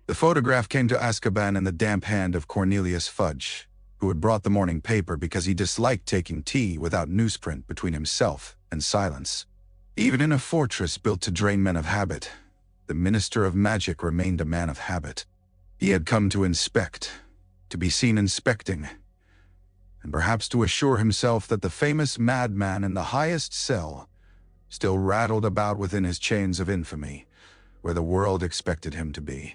The photograph came to Azkaban in the damp hand of Cornelius Fudge, who had brought the morning paper because he disliked taking tea without newsprint between himself and silence. Even in a fortress built to drain men of habit, the Minister of Magic remained a man of habit. He had come to inspect, to be seen inspecting, and perhaps to assure himself that the famous madman in the highest cell still rattled about within his chains of infamy, where the world expected him to be.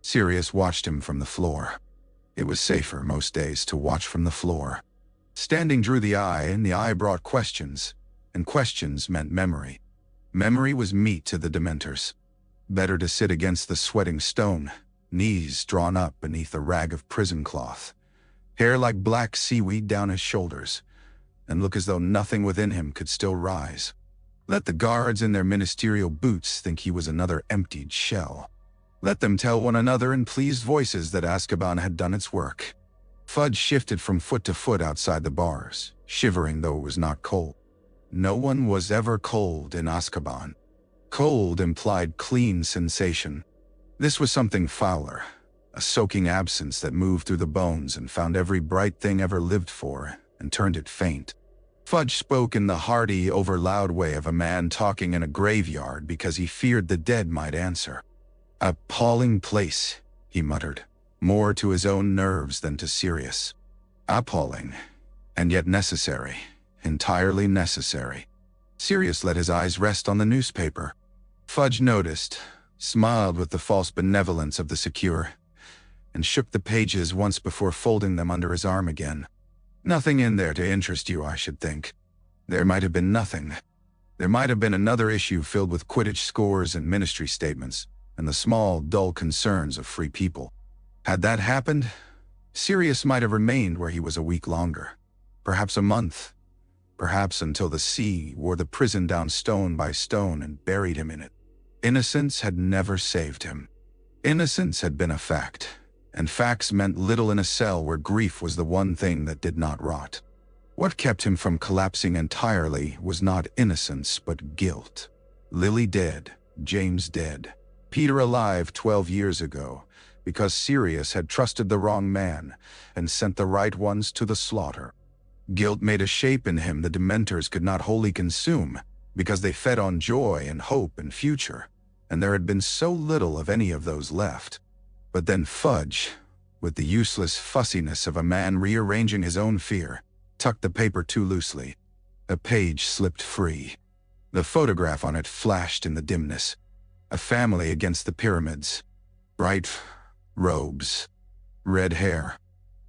Sirius watched him from the floor. It was safer most days to watch from the floor. Standing drew the eye, and the eye brought questions, and questions meant memory. Memory was meat to the Dementors. Better to sit against the sweating stone, knees drawn up beneath a rag of prison cloth, hair like black seaweed down his shoulders, and look as though nothing within him could still rise. Let the guards in their ministerial boots think he was another emptied shell. Let them tell one another in pleased voices that Azkaban had done its work. Fudge shifted from foot to foot outside the bars, shivering though it was not cold. No one was ever cold in Azkaban. Cold implied clean sensation. This was something fouler, a soaking absence that moved through the bones and found every bright thing ever lived for and turned it faint. Fudge spoke in the hearty, overloud way of a man talking in a graveyard because he feared the dead might answer. "Appalling place," he muttered, more to his own nerves than to Sirius. Appalling, and yet necessary, entirely necessary. Sirius let his eyes rest on the newspaper. Fudge noticed, smiled with the false benevolence of the secure, and shook the pages once before folding them under his arm again. "Nothing in there to interest you, I should think." There might have been nothing. There might have been another issue filled with Quidditch scores and ministry statements, and the small, dull concerns of free people. Had that happened, Sirius might have remained where he was a week longer, perhaps a month, perhaps until the sea wore the prison down stone by stone and buried him in it. Innocence had never saved him. Innocence had been a fact, and facts meant little in a cell where grief was the one thing that did not rot. What kept him from collapsing entirely was not innocence but guilt. Lily dead, James dead, Peter alive 12 years ago, because Sirius had trusted the wrong man and sent the right ones to the slaughter. Guilt made a shape in him the Dementors could not wholly consume, because they fed on joy and hope and future, and there had been so little of any of those left. But then Fudge, with the useless fussiness of a man rearranging his own fear, tucked the paper too loosely. A page slipped free. The photograph on it flashed in the dimness. A family against the pyramids. Bright robes. Red hair.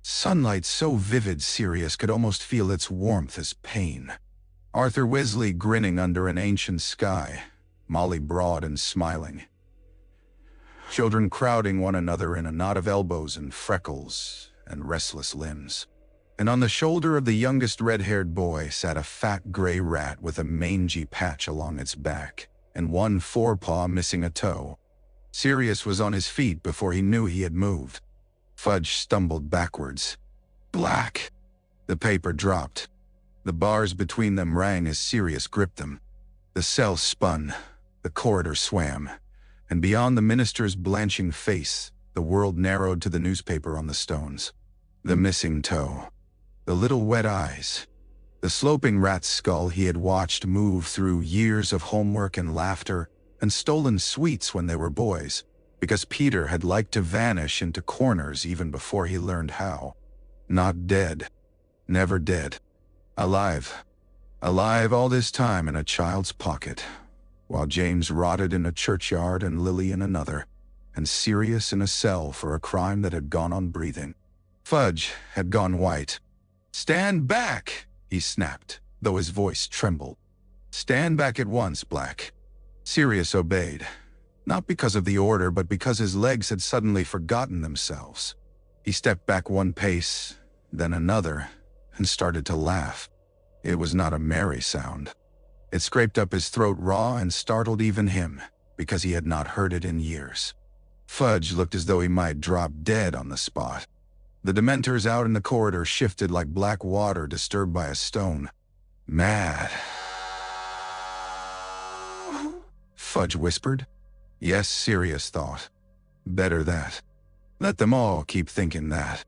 Sunlight so vivid Sirius could almost feel its warmth as pain. Arthur Weasley grinning under an ancient sky. Molly broad and smiling. Children crowding one another in a knot of elbows and freckles and restless limbs. And on the shoulder of the youngest red-haired boy sat a fat gray rat with a mangy patch along its back, and one forepaw missing a toe. Sirius was on his feet before he knew he had moved. Fudge stumbled backwards. Black! The paper dropped. The bars between them rang as Sirius gripped them. The cell spun. The corridor swam. And beyond the minister's blanching face, the world narrowed to the newspaper on the stones. The missing toe. The little wet eyes. The sloping rat's skull he had watched move through years of homework and laughter and stolen sweets when they were boys, because Peter had liked to vanish into corners even before he learned how. Not dead. Never dead. Alive. Alive all this time in a child's pocket, while James rotted in a churchyard and Lily in another, and Sirius in a cell for a crime that had gone on breathing. Fudge had gone white. "Stand back!" he snapped, though his voice trembled. "Stand back at once, Black." Sirius obeyed, not because of the order, but because his legs had suddenly forgotten themselves. He stepped back one pace, then another, and started to laugh. It was not a merry sound. It scraped up his throat raw and startled even him, because he had not heard it in years. Fudge looked as though he might drop dead on the spot. The Dementors out in the corridor shifted like black water disturbed by a stone. Mad. Fudge whispered. Yes, Sirius thought. Better that. Let them all keep thinking that.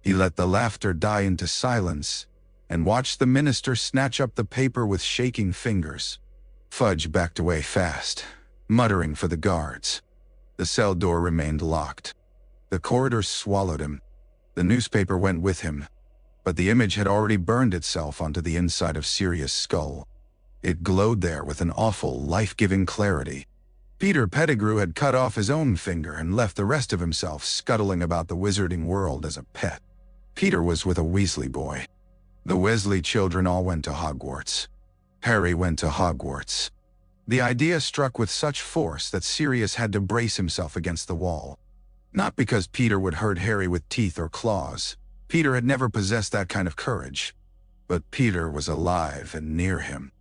He let the laughter die into silence and watched the minister snatch up the paper with shaking fingers. Fudge backed away fast, muttering for the guards. The cell door remained locked. The corridor swallowed him. The newspaper went with him, but the image had already burned itself onto the inside of Sirius' skull. It glowed there with an awful, life-giving clarity. Peter Pettigrew had cut off his own finger and left the rest of himself scuttling about the wizarding world as a pet. Peter was with a Weasley boy. The Weasley children all went to Hogwarts. Harry went to Hogwarts. The idea struck with such force that Sirius had to brace himself against the wall. Not because Peter would hurt Harry with teeth or claws. Peter had never possessed that kind of courage. But Peter was alive and near him.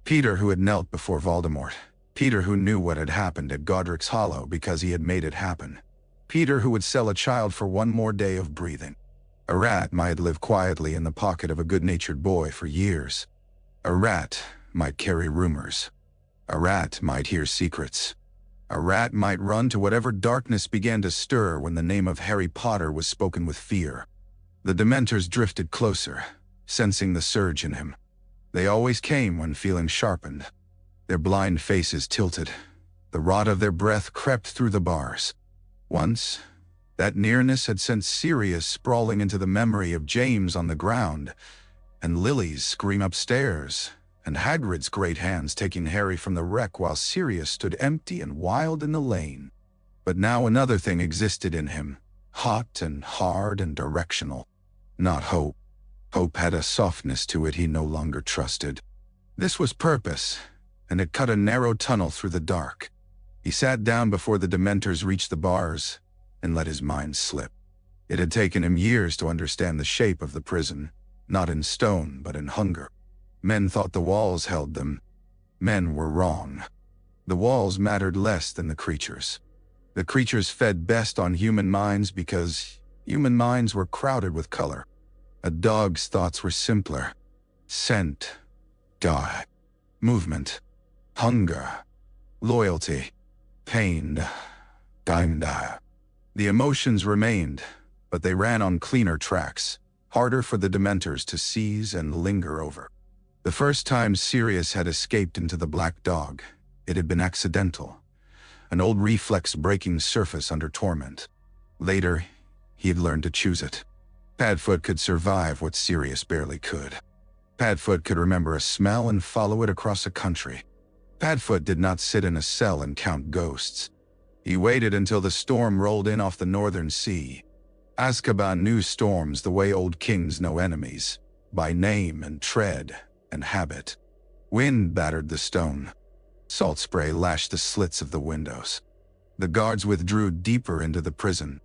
Peter who had knelt before Voldemort. Peter who knew what had happened at Godric's Hollow because he had made it happen. Peter who would sell a child for one more day of breathing. A rat might live quietly in the pocket of a good-natured boy for years. A rat might carry rumors. A rat might hear secrets. A rat might run to whatever darkness began to stir when the name of Harry Potter was spoken with fear. The Dementors drifted closer, sensing the surge in him. They always came when feeling sharpened. Their blind faces tilted. The rot of their breath crept through the bars. Once, that nearness had sent Sirius sprawling into the memory of James on the ground, and Lily's scream upstairs, and Hagrid's great hands taking Harry from the wreck while Sirius stood empty and wild in the lane. But now another thing existed in him, hot and hard and directional. Not hope. Hope had a softness to it he no longer trusted. This was purpose, and it cut a narrow tunnel through the dark. He sat down before the Dementors reached the bars and let his mind slip. It had taken him years to understand the shape of the prison, not in stone but in hunger. Men thought the walls held them. Men were wrong. The walls mattered less than the creatures. The creatures fed best on human minds because human minds were crowded with color. A dog's thoughts were simpler. Scent, dye, movement, hunger, loyalty, pain, dye. The emotions remained, but they ran on cleaner tracks, harder for the Dementors to seize and linger over. The first time Sirius had escaped into the Black Dog, it had been accidental, an old reflex breaking surface under torment. Later, he had learned to choose it. Padfoot could survive what Sirius barely could. Padfoot could remember a smell and follow it across a country. Padfoot did not sit in a cell and count ghosts. He waited until the storm rolled in off the northern sea. Azkaban knew storms the way old kings know enemies, by name and tread and habit. Wind battered the stone. Salt spray lashed the slits of the windows. The guards withdrew deeper into the prison.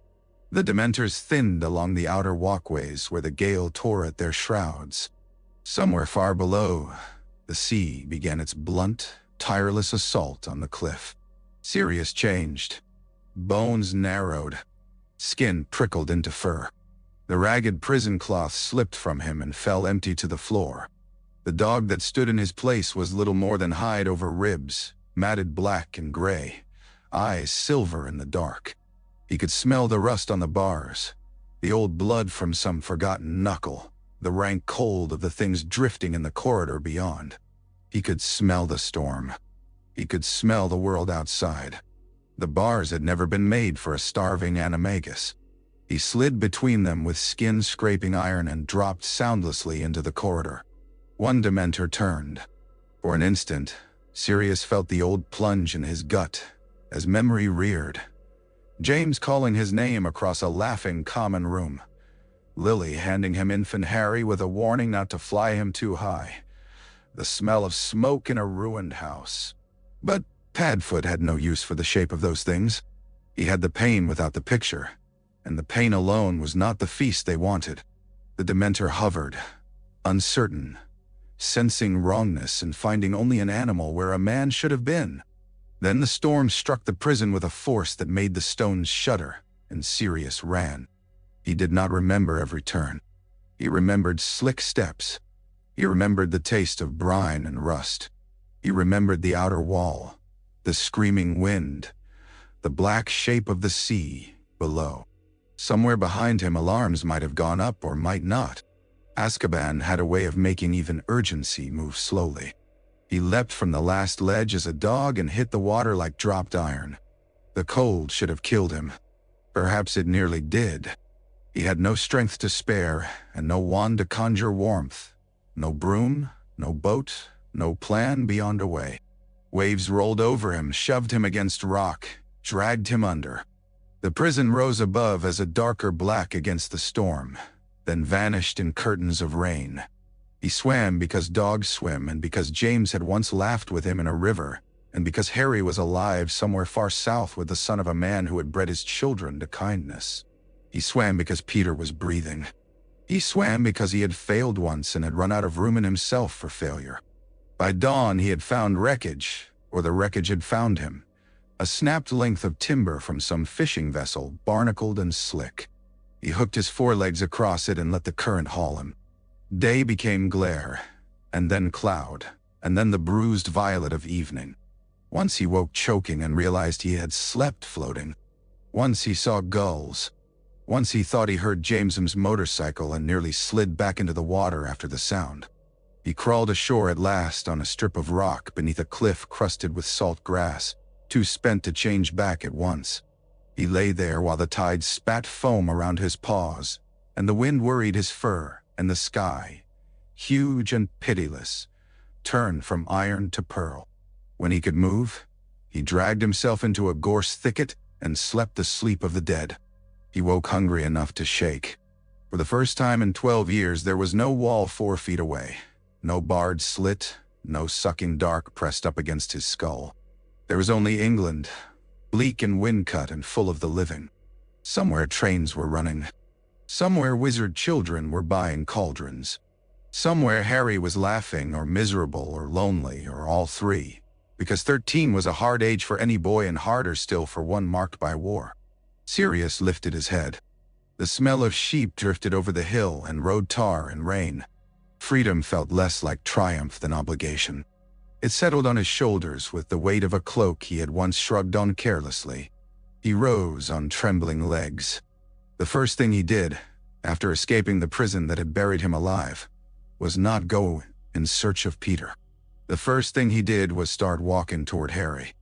The Dementors thinned along the outer walkways where the gale tore at their shrouds. Somewhere far below, the sea began its blunt, tireless assault on the cliff. Sirius changed. Bones narrowed. Skin prickled into fur. The ragged prison cloth slipped from him and fell empty to the floor. The dog that stood in his place was little more than hide over ribs, matted black and gray, eyes silver in the dark. He could smell the rust on the bars, the old blood from some forgotten knuckle, the rank cold of the things drifting in the corridor beyond. He could smell the storm. He could smell the world outside. The bars had never been made for a starving animagus. He slid between them with skin-scraping iron and dropped soundlessly into the corridor. One Dementor turned. For an instant, Sirius felt the old plunge in his gut as memory reared. James calling his name across a laughing common room. Lily handing him infant Harry with a warning not to fly him too high. The smell of smoke in a ruined house. But Padfoot had no use for the shape of those things. He had the pain without the picture, and the pain alone was not the feast they wanted. The Dementor hovered, uncertain, sensing wrongness and finding only an animal where a man should have been. Then the storm struck the prison with a force that made the stones shudder, and Sirius ran. He did not remember every turn. He remembered slick steps. He remembered the taste of brine and rust. He remembered the outer wall, the screaming wind, the black shape of the sea below. Somewhere behind him alarms might have gone up or might not. Azkaban had a way of making even urgency move slowly. He leapt from the last ledge as a dog and hit the water like dropped iron. The cold should have killed him. Perhaps it nearly did. He had no strength to spare, and no wand to conjure warmth. No broom, no boat, no plan beyond a way. Waves rolled over him, shoved him against rock, dragged him under. The prison rose above as a darker black against the storm, then vanished in curtains of rain. He swam because dogs swim, and because James had once laughed with him in a river, and because Harry was alive somewhere far south with the son of a man who had bred his children to kindness. He swam because Peter was breathing. He swam because he had failed once and had run out of room in himself for failure. By dawn he had found wreckage, or the wreckage had found him. A snapped length of timber from some fishing vessel, barnacled and slick. He hooked his forelegs across it and let the current haul him. Day became glare, and then cloud, and then the bruised violet of evening. Once he woke choking and realized he had slept floating. Once he saw gulls. Once he thought he heard James's motorcycle and nearly slid back into the water after the sound. He crawled ashore at last on a strip of rock beneath a cliff crusted with salt grass, too spent to change back at once. He lay there while the tide spat foam around his paws, and the wind worried his fur, and the sky, huge and pitiless, turned from iron to pearl. When he could move, he dragged himself into a gorse thicket and slept the sleep of the dead. He woke hungry enough to shake. For the first time in 12 years there was no wall 4 feet away, no barred slit, no sucking dark pressed up against his skull. There was only England, bleak and wind-cut and full of the living. Somewhere trains were running. Somewhere wizard children were buying cauldrons. Somewhere Harry was laughing or miserable or lonely or all three, because 13 was a hard age for any boy and harder still for one marked by war. Sirius lifted his head. The smell of sheep drifted over the hill and road tar and rain. Freedom felt less like triumph than obligation. It settled on his shoulders with the weight of a cloak he had once shrugged on carelessly. He rose on trembling legs. The first thing he did, after escaping the prison that had buried him alive, was not go in search of Peter. The first thing he did was start walking toward Harry.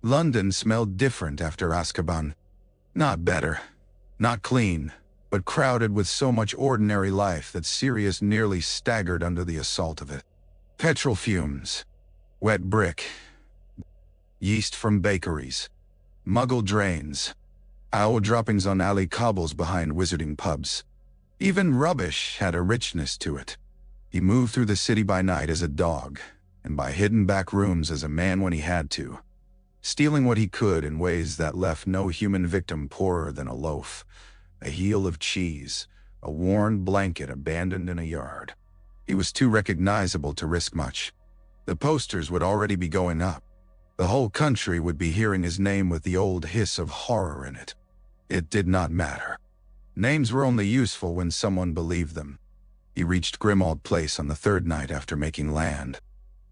London smelled different after Azkaban. Not better, not clean, but crowded with so much ordinary life that Sirius nearly staggered under the assault of it. Petrol fumes, wet brick, yeast from bakeries, muggle drains, owl droppings on alley cobbles behind wizarding pubs. Even rubbish had a richness to it. He moved through the city by night as a dog, and by hidden back rooms as a man when he had to, stealing what he could in ways that left no human victim poorer than a loaf, a heel of cheese, a worn blanket abandoned in a yard. He was too recognizable to risk much. The posters would already be going up. The whole country would be hearing his name with the old hiss of horror in it. It did not matter. Names were only useful when someone believed them. He reached Grimmauld Place on the 3rd night after making land.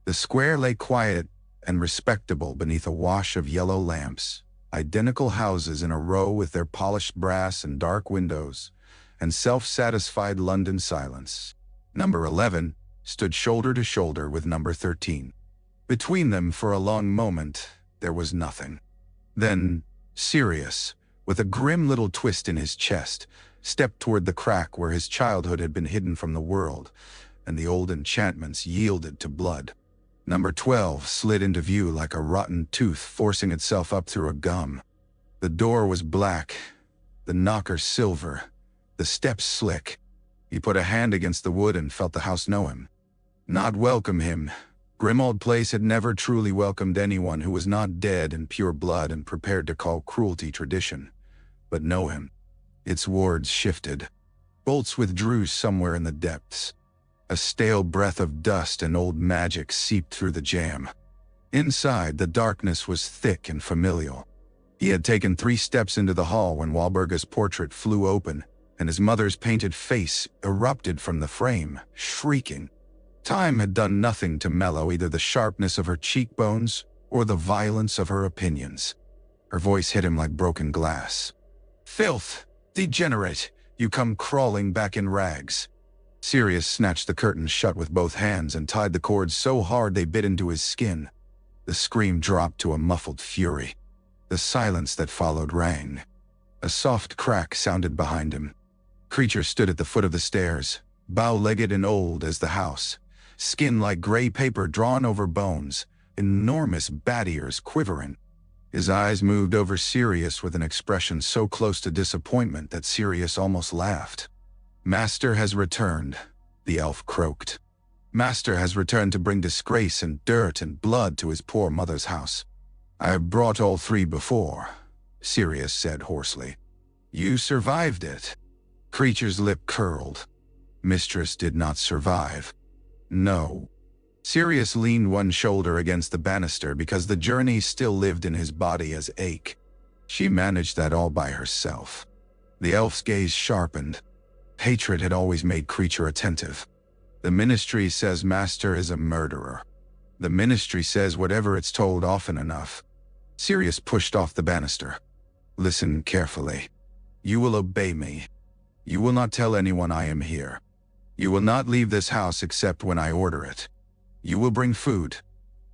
The square lay quiet and respectable beneath a wash of yellow lamps, identical houses in a row with their polished brass and dark windows, and self-satisfied London silence. Number 11 stood shoulder to shoulder with number 13. Between them for a long moment, there was nothing. Then, Sirius, with a grim little twist in his chest, stepped toward the crack where his childhood had been hidden from the world, and the old enchantments yielded to blood. Number 12 slid into view like a rotten tooth forcing itself up through a gum. The door was black, the knocker silver, the steps slick. He put a hand against the wood and felt the house know him. Not welcome him. Grimmauld Place had never truly welcomed anyone who was not dead in pure blood and prepared to call cruelty tradition, but know him. Its wards shifted. Bolts withdrew somewhere in the depths. A stale breath of dust and old magic seeped through the jam. Inside, the darkness was thick and familial. He had taken 3 steps into the hall when Walburga's portrait flew open, and his mother's painted face erupted from the frame, shrieking. Time had done nothing to mellow either the sharpness of her cheekbones or the violence of her opinions. Her voice hit him like broken glass. "Filth! Degenerate! You come crawling back in rags." Sirius snatched the curtains shut with both hands and tied the cords so hard they bit into his skin. The scream dropped to a muffled fury. The silence that followed rang. A soft crack sounded behind him. Creature stood at the foot of the stairs, bow-legged and old as the house, skin like gray paper drawn over bones, enormous bat ears quivering. His eyes moved over Sirius with an expression so close to disappointment that Sirius almost laughed. "Master has returned," the elf croaked. "Master has returned to bring disgrace and dirt and blood to his poor mother's house." "I have brought all three before," Sirius said hoarsely. "You survived it." Creature's lip curled. Mistress did not survive. No. Sirius leaned one shoulder against the banister because the journey still lived in his body as ache. She managed that all by herself. The elf's gaze sharpened. Hatred had always made Creature attentive. "The Ministry says Master is a murderer. The Ministry says whatever it's told often enough." Sirius pushed off the banister. "Listen carefully. You will obey me. You will not tell anyone I am here. You will not leave this house except when I order it. You will bring food.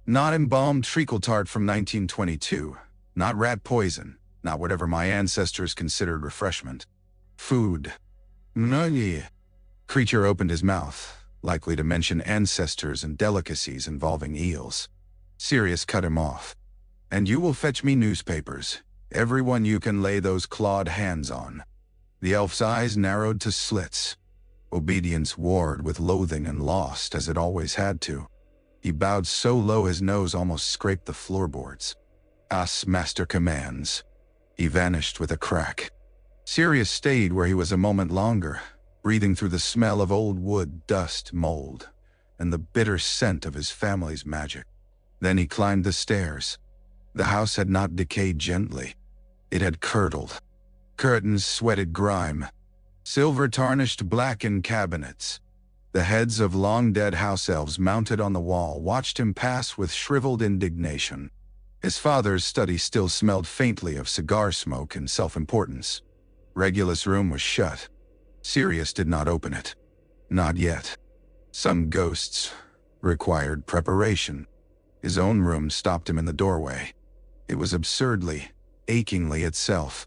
Not embalmed treacle tart from 1922. Not rat poison. Not whatever my ancestors considered refreshment. Food." "No." Creature opened his mouth, likely to mention ancestors and delicacies involving eels. Sirius cut him off. "And you will fetch me newspapers. Everyone you can lay those clawed hands on." The elf's eyes narrowed to slits. Obedience warred with loathing and lost, as it always had to. He bowed so low his nose almost scraped the floorboards. "As Master commands." He vanished with a crack. Sirius stayed where he was a moment longer, breathing through the smell of old wood, dust, mold, and the bitter scent of his family's magic. Then he climbed the stairs. The house had not decayed gently. It had curdled. Curtains sweated grime. Silver-tarnished blackened cabinets. The heads of long-dead house elves mounted on the wall watched him pass with shriveled indignation. His father's study still smelled faintly of cigar smoke and self-importance. Regulus' room was shut. Sirius did not open it. Not yet. Some ghosts required preparation. His own room stopped him in the doorway. It was absurdly, achingly itself.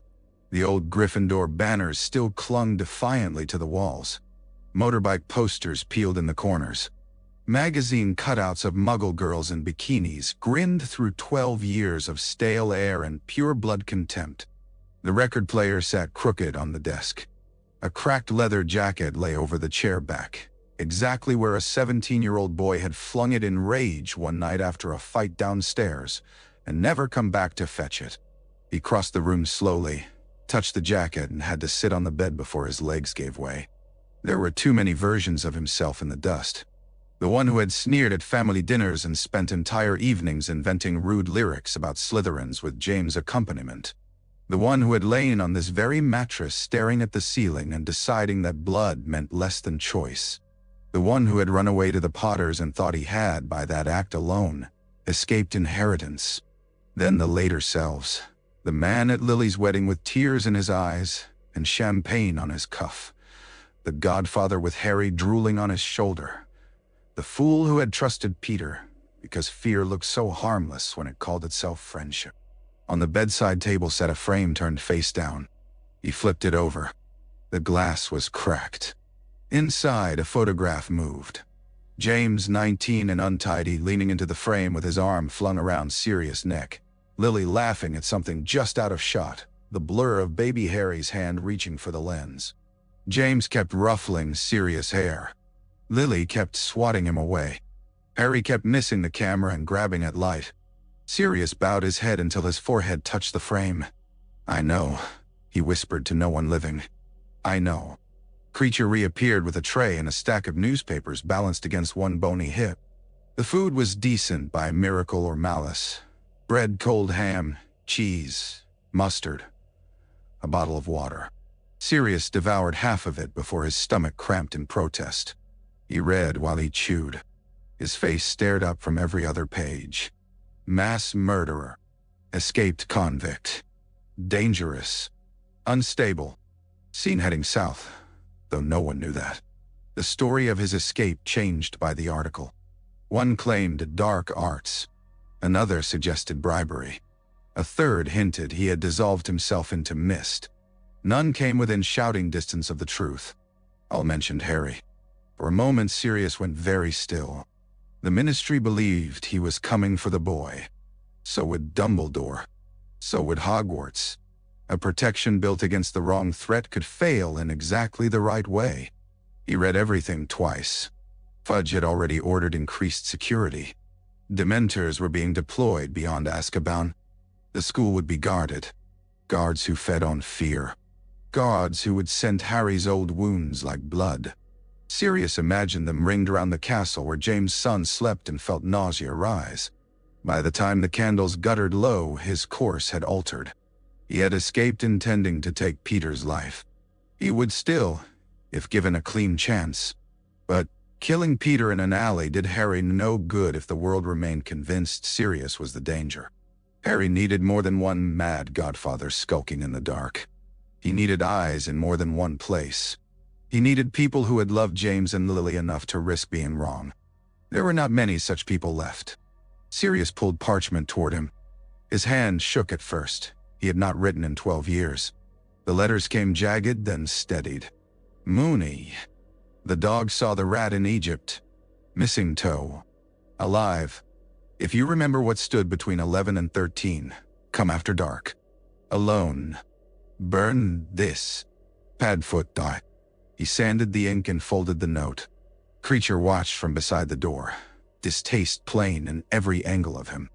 The old Gryffindor banners still clung defiantly to the walls. Motorbike posters peeled in the corners. Magazine cutouts of muggle girls in bikinis grinned through 12 years of stale air and pure blood contempt. The record player sat crooked on the desk. A cracked leather jacket lay over the chair back, exactly where a 17-year-old boy had flung it in rage one night after a fight downstairs, and never come back to fetch it. He crossed the room slowly, touched the jacket, and had to sit on the bed before his legs gave way. There were too many versions of himself in the dust. The one who had sneered at family dinners and spent entire evenings inventing rude lyrics about Slytherins with James' accompaniment. The one who had lain on this very mattress staring at the ceiling and deciding that blood meant less than choice. The one who had run away to the Potters and thought he had, by that act alone, escaped inheritance. Then the later selves. The man at Lily's wedding with tears in his eyes and champagne on his cuff. The godfather with Harry drooling on his shoulder. The fool who had trusted Peter because fear looked so harmless when it called itself friendship. On the bedside table sat a frame turned face down. He flipped it over. The glass was cracked. Inside, a photograph moved. James, 19 and untidy, leaning into the frame with his arm flung around Sirius' neck. Lily laughing at something just out of shot, the blur of baby Harry's hand reaching for the lens. James kept ruffling Sirius' hair. Lily kept swatting him away. Harry kept missing the camera and grabbing at light. Sirius bowed his head until his forehead touched the frame. "I know," he whispered to no one living. "I know." Creature reappeared with a tray and a stack of newspapers balanced against one bony hip. The food was decent by miracle or malice. Bread, cold ham, cheese, mustard, a bottle of water. Sirius devoured half of it before his stomach cramped in protest. He read while he chewed. His face stared up from every other page. Mass murderer. Escaped convict. Dangerous. Unstable. Seen heading south, though no one knew that. The story of his escape changed by the article. One claimed dark arts. Another suggested bribery. A third hinted he had dissolved himself into mist. None came within shouting distance of the truth. All mentioned Harry. For a moment Sirius went very still. The Ministry believed he was coming for the boy. So would Dumbledore. So would Hogwarts. A protection built against the wrong threat could fail in exactly the right way. He read everything twice. Fudge had already ordered increased security. Dementors were being deployed beyond Azkaban. The school would be guarded. Guards who fed on fear. Guards who would scent Harry's old wounds like blood. Sirius imagined them ringed around the castle where James' son slept and felt nausea rise. By the time the candles guttered low, his course had altered. He had escaped intending to take Peter's life. He would still, if given a clean chance. But killing Peter in an alley did Harry no good if the world remained convinced Sirius was the danger. Harry needed more than one mad godfather skulking in the dark. He needed eyes in more than one place. He needed people who had loved James and Lily enough to risk being wrong. There were not many such people left. Sirius pulled parchment toward him. His hand shook at first. He had not written in 12 years. The letters came jagged, then steadied. Moony. The dog saw the rat in Egypt. Missing toe. Alive. If you remember what stood between 11 and 13, come after dark. Alone. Burn this. Padfoot die. He sanded the ink and folded the note. Creature watched from beside the door, distaste plain in every angle of him.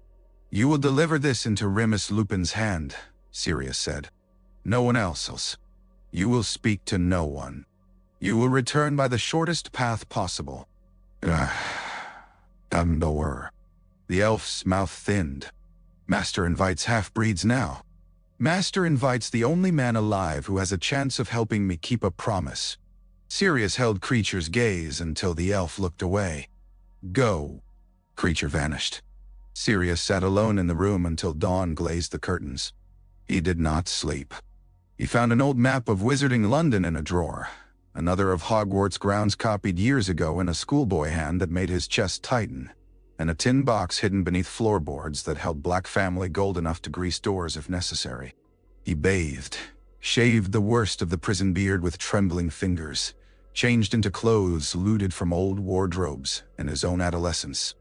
You will deliver this into Remus Lupin's hand, Sirius said. No one else. You will speak to no one. You will return by the shortest path possible. Dumbledore. The elf's mouth thinned. Master invites half-breeds now. Master invites the only man alive who has a chance of helping me keep a promise. Sirius held Creature's gaze until the elf looked away. Go. Creature vanished. Sirius sat alone in the room until dawn glazed the curtains. He did not sleep. He found an old map of Wizarding London in a drawer, another of Hogwarts grounds copied years ago in a schoolboy hand that made his chest tighten, and a tin box hidden beneath floorboards that held black family gold enough to grease doors if necessary. He bathed, shaved the worst of the prison beard with trembling fingers, changed into clothes looted from old wardrobes and his own adolescence.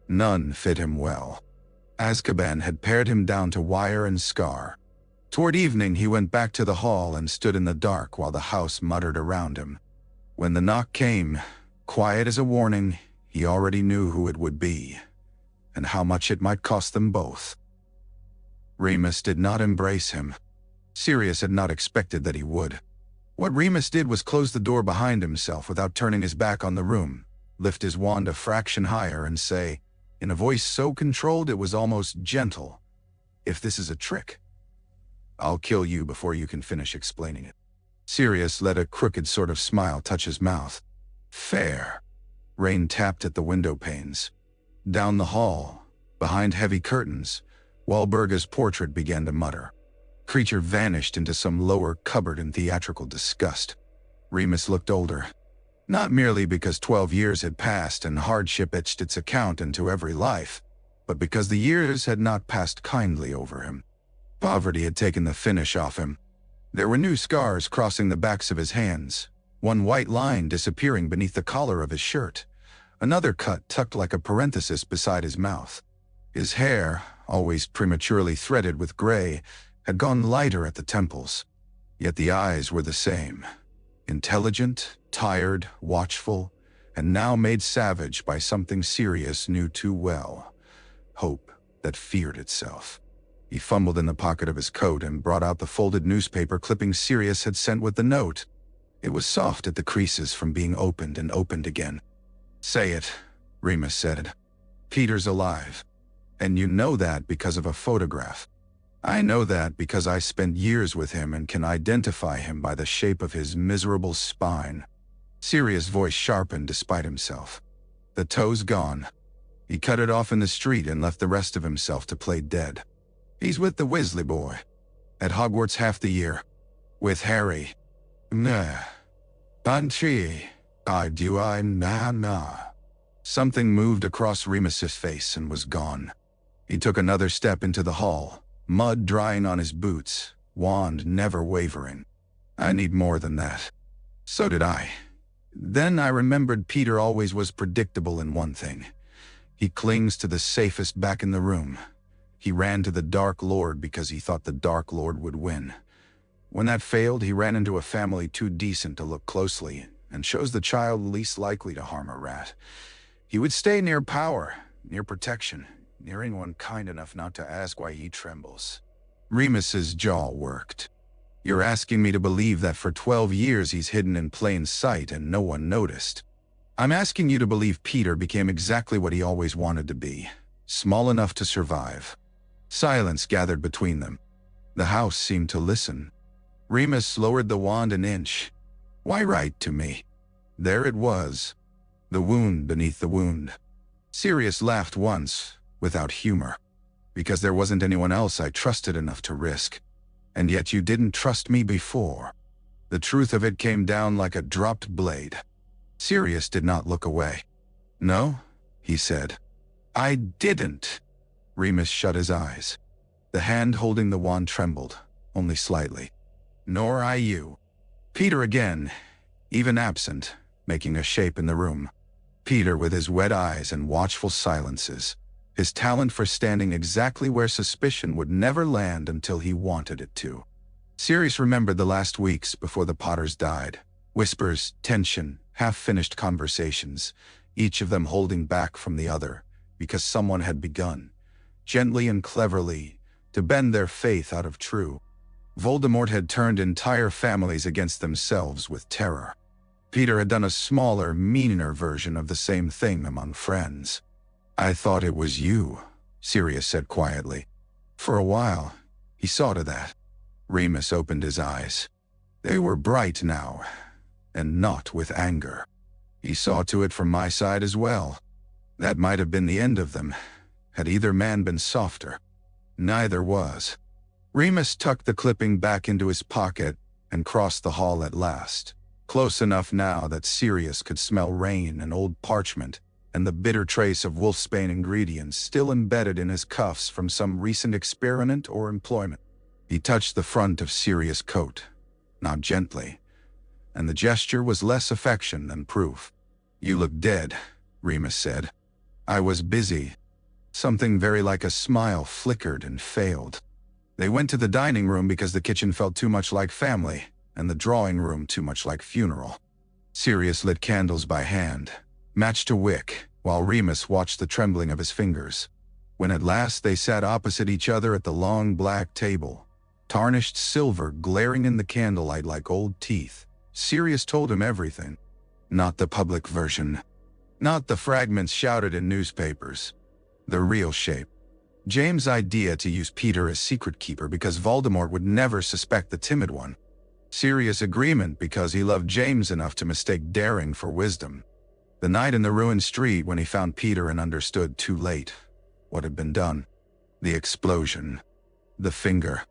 None fit him well. Azkaban had pared him down to wire and scar. Toward evening he went back to the hall and stood in the dark while the house muttered around him. When the knock came, quiet as a warning, he already knew who it would be, and how much it might cost them both. Remus did not embrace him. Sirius had not expected that he would. What Remus did was close the door behind himself without turning his back on the room, lift his wand a fraction higher and say, in a voice so controlled it was almost gentle, "If this is a trick, I'll kill you before you can finish explaining it." Sirius let a crooked sort of smile touch his mouth. Fair. Rain tapped at the window panes. Down the hall, behind heavy curtains, Walburga's portrait began to mutter. Creature vanished into some lower cupboard in theatrical disgust. Remus looked older. Not merely because 12 years had passed and hardship etched its account into every life, but because the years had not passed kindly over him. Poverty had taken the finish off him. There were new scars crossing the backs of his hands, one white line disappearing beneath the collar of his shirt, another cut tucked like a parenthesis beside his mouth. His hair, always prematurely threaded with gray, had gone lighter at the temples. Yet the eyes were the same. Intelligent, tired, watchful, and now made savage by something Sirius knew too well. Hope that feared itself. He fumbled in the pocket of his coat and brought out the folded newspaper clipping Sirius had sent with the note. It was soft at the creases from being opened and opened again. Say it, Remus said. Peter's alive. And you know that because of a photograph. I know that because I spent years with him and can identify him by the shape of his miserable spine. Sirius' voice sharpened despite himself. The toe's gone. He cut it off in the street and left the rest of himself to play dead. He's with the Weasley boy. At Hogwarts half the year. With Harry. Nah. Bunchy. Nah. Something moved across Remus's face and was gone. He took another step into the hall, mud drying on his boots, wand never wavering. I need more than that. So did I. Then I remembered Peter always was predictable in one thing. He clings to the safest back in the room. He ran to the Dark Lord because he thought the Dark Lord would win. When that failed, he ran into a family too decent to look closely and chose the child least likely to harm a rat. He would stay near power, near protection, near anyone kind enough not to ask why he trembles. Remus's jaw worked. You're asking me to believe that for 12 years he's hidden in plain sight and no one noticed. I'm asking you to believe Peter became exactly what he always wanted to be, small enough to survive. Silence gathered between them. The house seemed to listen. Remus lowered the wand an inch. Why write to me? There it was. The wound beneath the wound. Sirius laughed once, without humor. Because there wasn't anyone else I trusted enough to risk. And yet you didn't trust me before. The truth of it came down like a dropped blade. Sirius did not look away. No, he said. I didn't. Remus shut his eyes. The hand holding the wand trembled, only slightly. Nor I you. Peter again, even absent, making a shape in the room. Peter with his wet eyes and watchful silences. His talent for standing exactly where suspicion would never land until he wanted it to. Sirius remembered the last weeks before the Potters died. Whispers, tension, half-finished conversations, each of them holding back from the other, because someone had begun, gently and cleverly, to bend their faith out of true. Voldemort had turned entire families against themselves with terror. Peter had done a smaller, meaner version of the same thing among friends. I thought it was you, Sirius said quietly. For a while, he saw to that. Remus opened his eyes. They were bright now, and not with anger. He saw to it from my side as well. That might have been the end of them, had either man been softer. Neither was. Remus tucked the clipping back into his pocket and crossed the hall at last, close enough now that Sirius could smell rain and old parchment, and the bitter trace of wolfsbane ingredients still embedded in his cuffs from some recent experiment or employment. He touched the front of Sirius' coat, not gently, and the gesture was less affection than proof. You look dead, Remus said. I was busy. Something very like a smile flickered and failed. They went to the dining room because the kitchen felt too much like family, and the drawing room too much like funeral. Sirius lit candles by hand, matched a wick, while Remus watched the trembling of his fingers. When at last they sat opposite each other at the long black table, tarnished silver glaring in the candlelight like old teeth, Sirius told him everything. Not the public version. Not the fragments shouted in newspapers. The real shape. James' idea to use Peter as secret keeper because Voldemort would never suspect the timid one. Sirius' agreement because he loved James enough to mistake daring for wisdom. The night in the ruined street when he found Peter and understood too late what had been done. The explosion. The finger.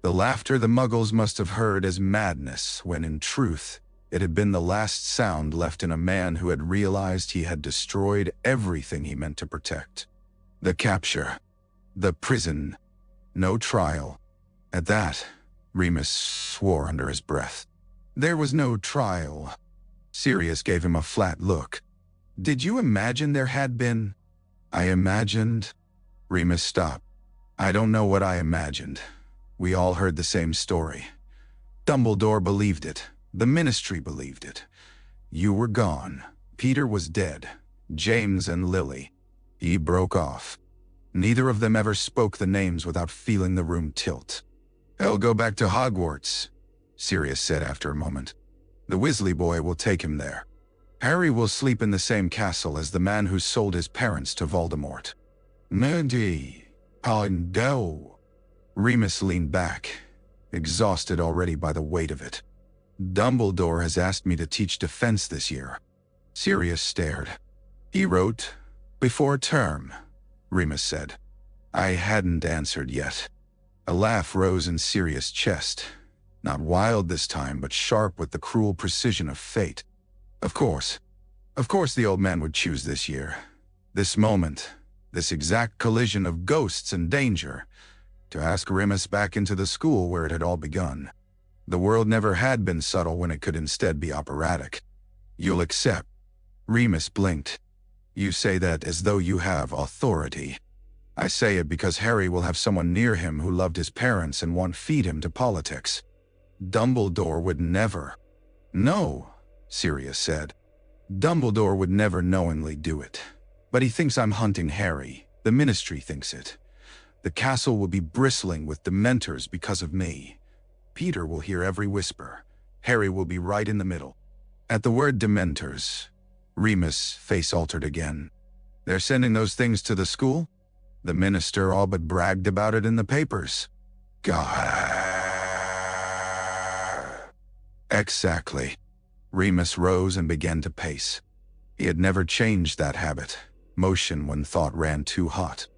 The laughter the Muggles must have heard as madness when in truth it had been the last sound left in a man who had realized he had destroyed everything he meant to protect. The capture. The prison. No trial. At that, Remus swore under his breath. There was no trial. Sirius gave him a flat look. Did you imagine there had been? I imagined. Remus stopped. I don't know what I imagined. We all heard the same story. Dumbledore believed it. The Ministry believed it. You were gone. Peter was dead. James and Lily. He broke off. Neither of them ever spoke the names without feeling the room tilt. He'll go back to Hogwarts, Sirius said after a moment. The Weasley boy will take him there. Harry will sleep in the same castle as the man who sold his parents to Voldemort. Moody, no. Remus leaned back, exhausted already by the weight of it. Dumbledore has asked me to teach defense this year. Sirius stared. He wrote, Before term, Remus said. I hadn't answered yet. A laugh rose in Sirius' chest, not wild this time, but sharp with the cruel precision of fate. Of course the old man would choose this year, this moment, this exact collision of ghosts and danger, to ask Remus back into the school where it had all begun. The world never had been subtle when it could instead be operatic. You'll accept. Remus blinked. You say that as though you have authority. I say it because Harry will have someone near him who loved his parents and won't feed him to politics. Dumbledore would never. No, Sirius said. Dumbledore would never knowingly do it. But he thinks I'm hunting Harry. The Ministry thinks it. The castle will be bristling with Dementors because of me. Peter will hear every whisper. Harry will be right in the middle. At the word Dementors, Remus' face altered again. They're sending those things to the school? The minister all but bragged about it in the papers. God. Exactly. Remus rose and began to pace. He had never changed that habit, motion when thought ran too hot.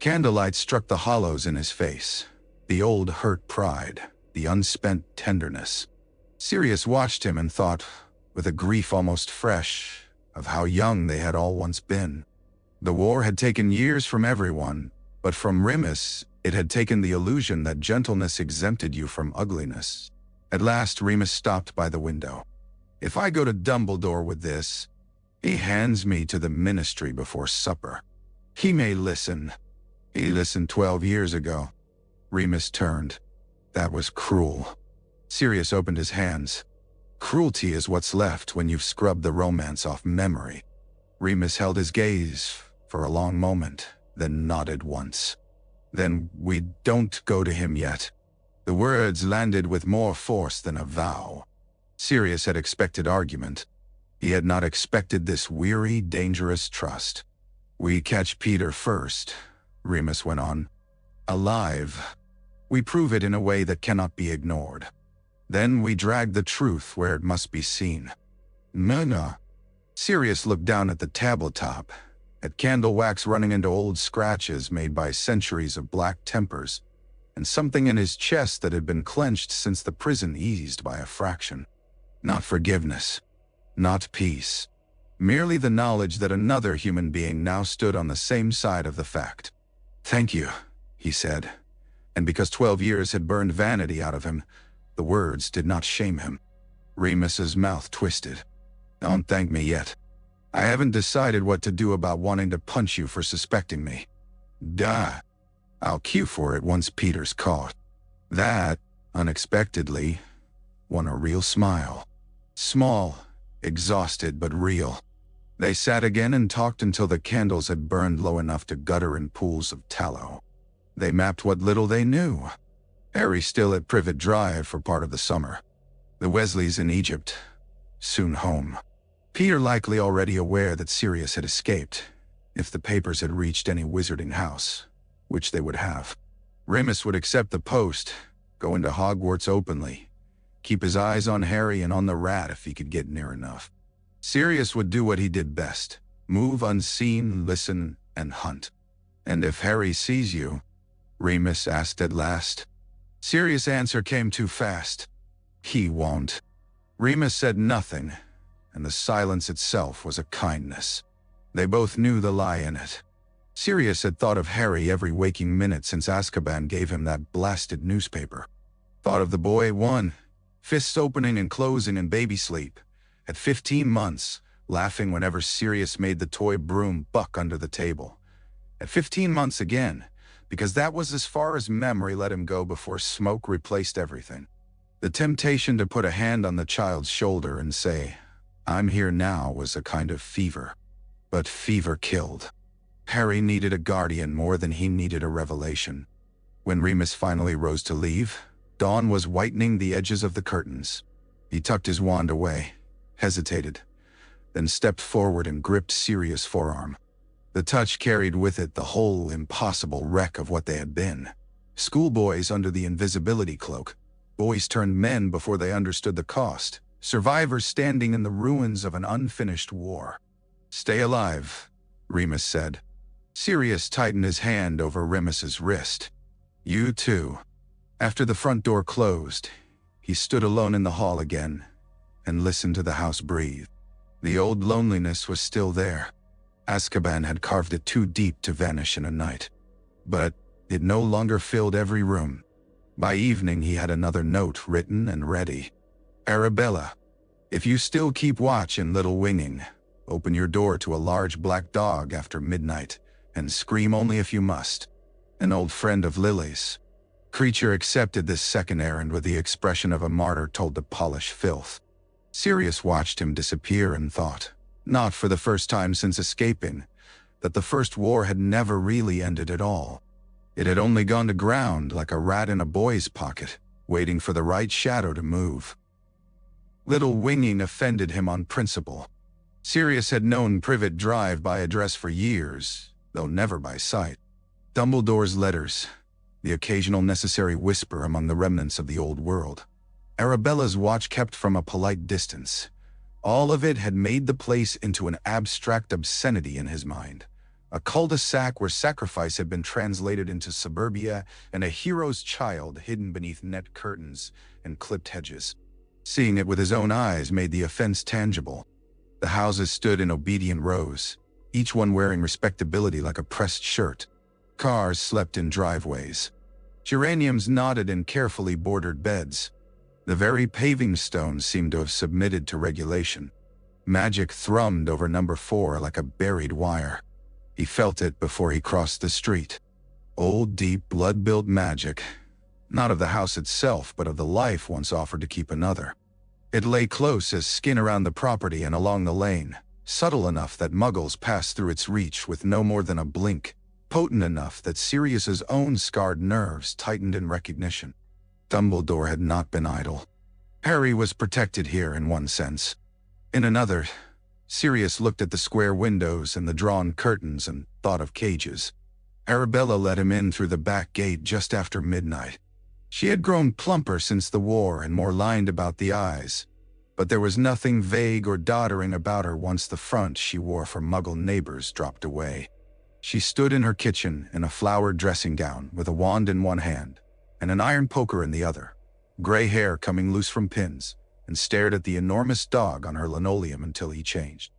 Candlelight struck the hollows in his face, the old hurt pride, the unspent tenderness. Sirius watched him and thought, with a grief almost fresh, of how young they had all once been. The war had taken years from everyone, but from Remus, it had taken the illusion that gentleness exempted you from ugliness. At last, Remus stopped by the window. If I go to Dumbledore with this, he hands me to the Ministry before supper. He may listen. He listened 12 years ago. Remus turned. That was cruel. Sirius opened his hands. Cruelty is what's left when you've scrubbed the romance off memory. Remus held his gaze for a long moment, then nodded once. Then we don't go to him yet. The words landed with more force than a vow. Sirius had expected argument. He had not expected this weary, dangerous trust. We catch Peter first, Remus went on. Alive. We prove it in a way that cannot be ignored. Then we drag the truth where it must be seen. No. Sirius looked down at the tabletop, at candle wax running into old scratches made by centuries of black tempers, and something in his chest that had been clenched since the prison eased by a fraction. Not forgiveness, not peace, merely the knowledge that another human being now stood on the same side of the fact. Thank you, he said, and because 12 years had burned vanity out of him, the words did not shame him. Remus's mouth twisted. Don't thank me yet. I haven't decided what to do about wanting to punch you for suspecting me. Duh. I'll cue for it once Peter's caught. That, unexpectedly, won a real smile. Small, exhausted but real. They sat again and talked until the candles had burned low enough to gutter in pools of tallow. They mapped what little they knew. Harry still at Privet Drive for part of the summer. The Wesleys in Egypt, soon home. Peter likely already aware that Sirius had escaped, if the papers had reached any wizarding house, which they would have. Remus would accept the post, go into Hogwarts openly, keep his eyes on Harry and on the rat if he could get near enough. Sirius would do what he did best, move unseen, listen, and hunt. And if Harry sees you, Remus asked at last. Sirius' answer came too fast. He won't. Remus said nothing, and the silence itself was a kindness. They both knew the lie in it. Sirius had thought of Harry every waking minute since Azkaban gave him that blasted newspaper. Thought of the boy one, fists opening and closing in baby sleep, at 15 months, laughing whenever Sirius made the toy broom buck under the table. At 15 months again, because that was as far as memory let him go before smoke replaced everything. The temptation to put a hand on the child's shoulder and say, I'm here now, was a kind of fever. But fever killed. Harry needed a guardian more than he needed a revelation. When Remus finally rose to leave, dawn was whitening the edges of the curtains. He tucked his wand away, hesitated, then stepped forward and gripped Sirius' forearm. The touch carried with it the whole impossible wreck of what they had been. Schoolboys under the invisibility cloak, boys turned men before they understood the cost, survivors standing in the ruins of an unfinished war. Stay alive, Remus said. Sirius tightened his hand over Remus's wrist. You too. After the front door closed, he stood alone in the hall again and listened to the house breathe. The old loneliness was still there. Azkaban had carved it too deep to vanish in a night. But it no longer filled every room. By evening he had another note written and ready. Arabella, if you still keep watch in Little Winging, open your door to a large black dog after midnight, and scream only if you must. An old friend of Lily's. Creature accepted this second errand with the expression of a martyr told to polish filth. Sirius watched him disappear and thought, not for the first time since escaping, that the First War had never really ended at all. It had only gone to ground like a rat in a boy's pocket, waiting for the right shadow to move. Little Winging offended him on principle. Sirius had known Privet drive by address for years, though never by sight. Dumbledore's letters, the occasional necessary whisper among the remnants of the old world. Arabella's watch kept from a polite distance. All of it had made the place into an abstract obscenity in his mind. A cul-de-sac where sacrifice had been translated into suburbia and a hero's child hidden beneath net curtains and clipped hedges. Seeing it with his own eyes made the offense tangible. The houses stood in obedient rows, each one wearing respectability like a pressed shirt. Cars slept in driveways. Geraniums nodded in carefully bordered beds. The very paving stones seemed to have submitted to regulation. Magic thrummed over number 4 like a buried wire. He felt it before he crossed the street. Old, deep, blood-built magic, not of the house itself, but of the life once offered to keep another. It lay close as skin around the property and along the lane, subtle enough that muggles passed through its reach with no more than a blink, potent enough that Sirius's own scarred nerves tightened in recognition. Dumbledore had not been idle. Harry was protected here in one sense. In another, Sirius looked at the square windows and the drawn curtains and thought of cages. Arabella let him in through the back gate just after midnight. She had grown plumper since the war and more lined about the eyes, but there was nothing vague or doddering about her once the front she wore for Muggle neighbors dropped away. She stood in her kitchen in a flowered dressing gown with a wand in one hand and an iron poker in the other, gray hair coming loose from pins, and stared at the enormous dog on her linoleum until he changed.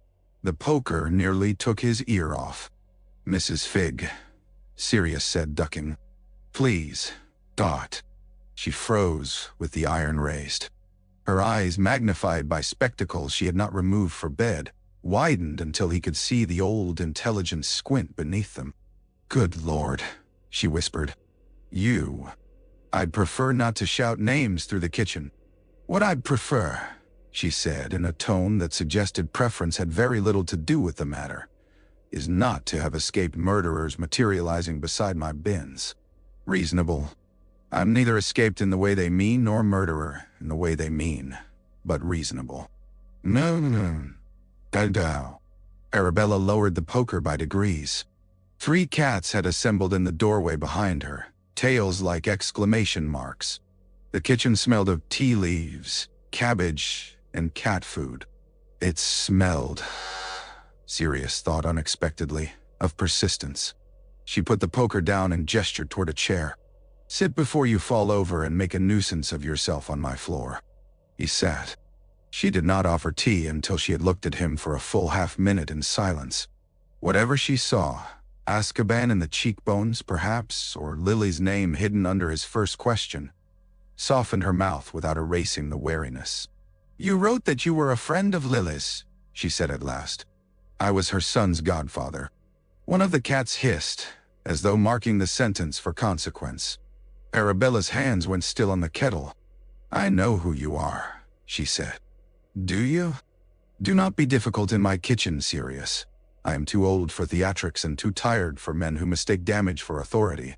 The poker nearly took his ear off. Mrs. Figg, Sirius said, ducking. Please, Dot. She froze with the iron raised. Her eyes, magnified by spectacles she had not removed for bed, widened until he could see the old, intelligent squint beneath them. Good Lord, she whispered. You. I'd prefer not to shout names through the kitchen. What I'd prefer, she said in a tone that suggested preference had very little to do with the matter, is not to have escaped murderers materializing beside my bins. Reasonable. I'm neither escaped in the way they mean nor murderer in the way they mean, but reasonable. No. Da-dow. Arabella lowered the poker by degrees. 3 cats had assembled in the doorway behind her, tails like exclamation marks. The kitchen smelled of tea leaves, cabbage, and cat food. It smelled, Sirius thought unexpectedly, of persistence. She put the poker down and gestured toward a chair. Sit before you fall over and make a nuisance of yourself on my floor. He sat. She did not offer tea until she had looked at him for a full half-minute in silence. Whatever she saw, Azkaban in the cheekbones, perhaps, or Lily's name hidden under his first question, softened her mouth without erasing the wariness. You wrote that you were a friend of Lily's, she said at last. I was her son's godfather. One of the cats hissed, as though marking the sentence for consequence. Arabella's hands went still on the kettle. I know who you are, she said. Do you? Do not be difficult in my kitchen, Sirius. I am too old for theatrics and too tired for men who mistake damage for authority.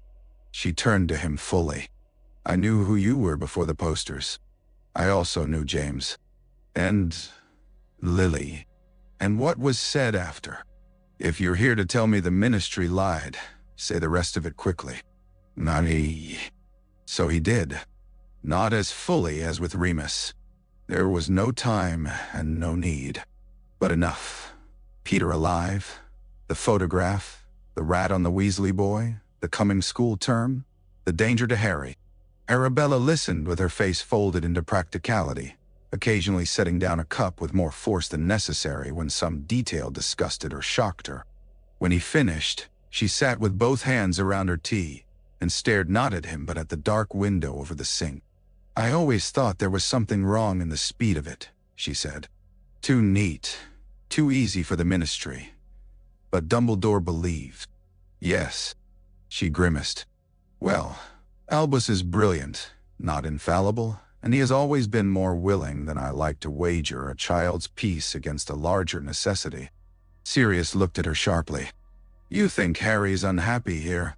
She turned to him fully. I knew who you were before the posters. I also knew James. And Lily. And what was said after. If you're here to tell me the ministry lied, say the rest of it quickly. Nani. So he did. Not as fully as with Remus. There was no time and no need. But enough. Peter alive, The photograph, the rat on the Weasley boy, the coming school term, the danger to Harry. Arabella listened with her face folded into practicality, occasionally setting down a cup with more force than necessary when some detail disgusted or shocked her. When he finished, she sat with both hands around her tea and stared not at him but at the dark window over the sink. "I always thought there was something wrong in the speed of it," she said. "Too neat, too easy for the Ministry." But Dumbledore believed. "Yes," she grimaced. "Well, Albus is brilliant, not infallible, and he has always been more willing than I like to wager a child's peace against a larger necessity." Sirius looked at her sharply. "You think Harry's unhappy here?"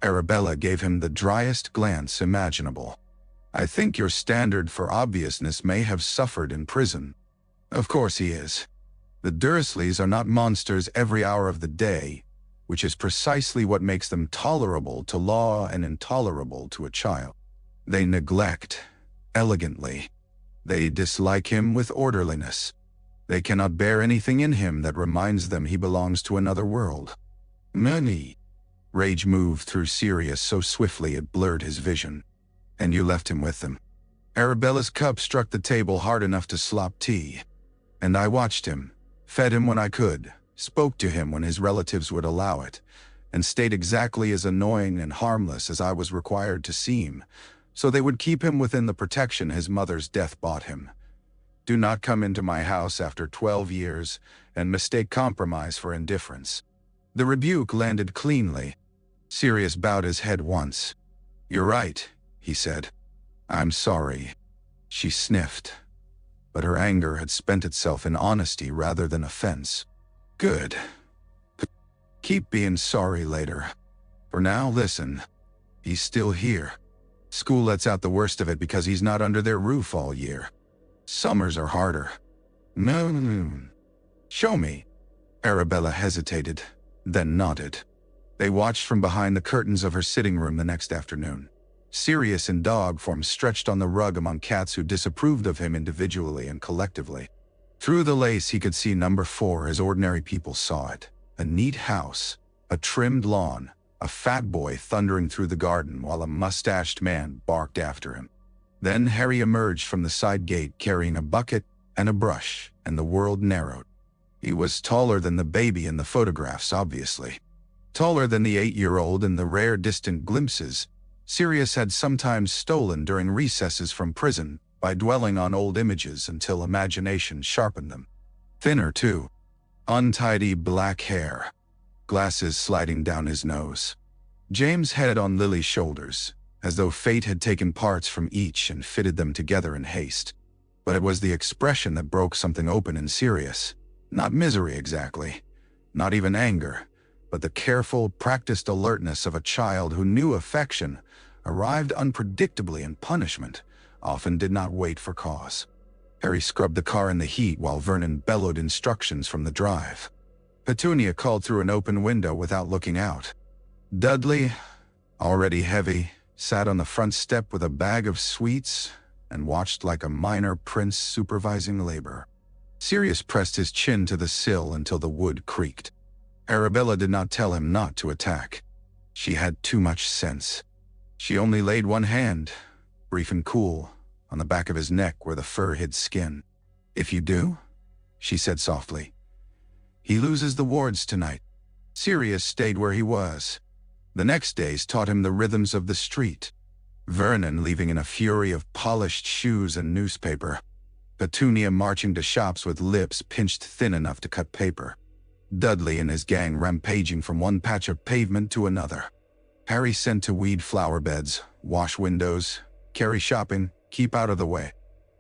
Arabella gave him the driest glance imaginable. "I think your standard for obviousness may have suffered in prison." "Of course he is. The Dursleys are not monsters every hour of the day, which is precisely what makes them tolerable to law and intolerable to a child. They neglect, elegantly. They dislike him with orderliness. They cannot bear anything in him that reminds them he belongs to another world." "Moody." Rage moved through Sirius so swiftly it blurred his vision. "And you left him with them." Arabella's cup struck the table hard enough to slop tea. "And I watched him, fed him when I could, spoke to him when his relatives would allow it, and stayed exactly as annoying and harmless as I was required to seem, so they would keep him within the protection his mother's death bought him. Do not come into my house after 12 years and mistake compromise for indifference." The rebuke landed cleanly. Sirius bowed his head once. "You're right," he said. "I'm sorry." She sniffed, but her anger had spent itself in honesty rather than offense. "Good. Keep being sorry later. For now, listen. He's still here. School lets out the worst of it because he's not under their roof all year. Summers are harder." "No. Show me." Arabella hesitated, then nodded. They watched from behind the curtains of her sitting room the next afternoon. Sirius in dog form stretched on the rug among cats who disapproved of him individually and collectively. Through the lace he could see number 4 as ordinary people saw it. A neat house, a trimmed lawn, a fat boy thundering through the garden while a mustached man barked after him. Then Harry emerged from the side gate carrying a bucket and a brush, and the world narrowed. He was taller than the baby in the photographs, obviously. Taller than the 8-year-old in the rare distant glimpses Sirius had sometimes stolen during recesses from prison by dwelling on old images until imagination sharpened them. Thinner, too. Untidy black hair. Glasses sliding down his nose. James' head on Lily's shoulders, as though fate had taken parts from each and fitted them together in haste. But it was the expression that broke something open in Sirius. Not misery exactly, not even anger, but the careful, practiced alertness of a child who knew affection arrived unpredictably and punishment often did not wait for cause. Harry scrubbed the car in the heat while Vernon bellowed instructions from the drive. Petunia called through an open window without looking out. Dudley, already heavy, sat on the front step with a bag of sweets and watched like a minor prince supervising labor. Sirius pressed his chin to the sill until the wood creaked. Arabella did not tell him not to attack. She had too much sense. She only laid one hand, brief and cool, on the back of his neck where the fur hid skin. "If you do," she said softly, "he loses the wards tonight." Sirius stayed where he was. The next days taught him the rhythms of the street. Vernon leaving in a fury of polished shoes and newspaper. Petunia marching to shops with lips pinched thin enough to cut paper. Dudley and his gang rampaging from one patch of pavement to another. Harry sent to weed flower beds, wash windows, carry shopping, keep out of the way.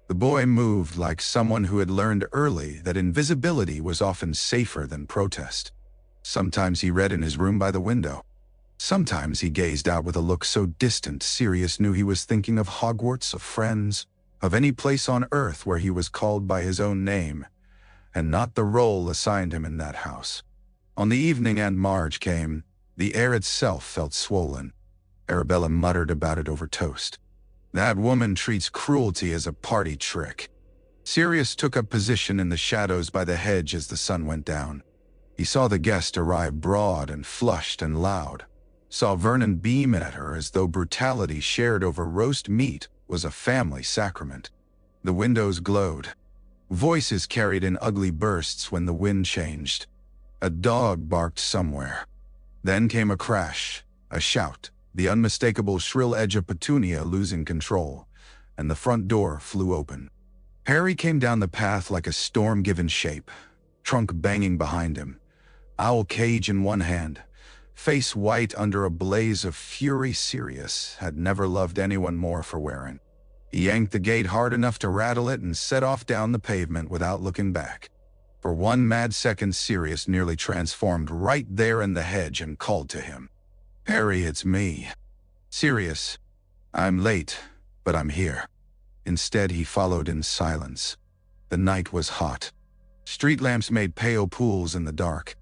The boy moved like someone who had learned early that invisibility was often safer than protest. Sometimes he read in his room by the window. Sometimes he gazed out with a look so distant Sirius knew he was thinking of Hogwarts, of friends, of any place on earth where he was called by his own name, and not the role assigned him in that house. On the evening Aunt Marge came, the air itself felt swollen. Arabella muttered about it over toast. "That woman treats cruelty as a party trick." Sirius took up position in the shadows by the hedge as the sun went down. He saw the guest arrive broad and flushed and loud, saw Vernon beam at her as though brutality shared over roast meat was a family sacrament. The windows glowed. Voices carried in ugly bursts when the wind changed. A dog barked somewhere. Then came a crash, a shout, the unmistakable shrill edge of Petunia losing control, and the front door flew open. Harry came down the path like a storm given shape, trunk banging behind him, owl cage in one hand, face white under a blaze of fury. Sirius had never loved anyone more for wearing. He yanked the gate hard enough to rattle it and set off down the pavement without looking back. For one mad second, Sirius nearly transformed right there in the hedge and called to him. "Harry, it's me." "Sirius, I'm late, but I'm here." Instead, he followed in silence. The night was hot. Street lamps made pale pools in the dark.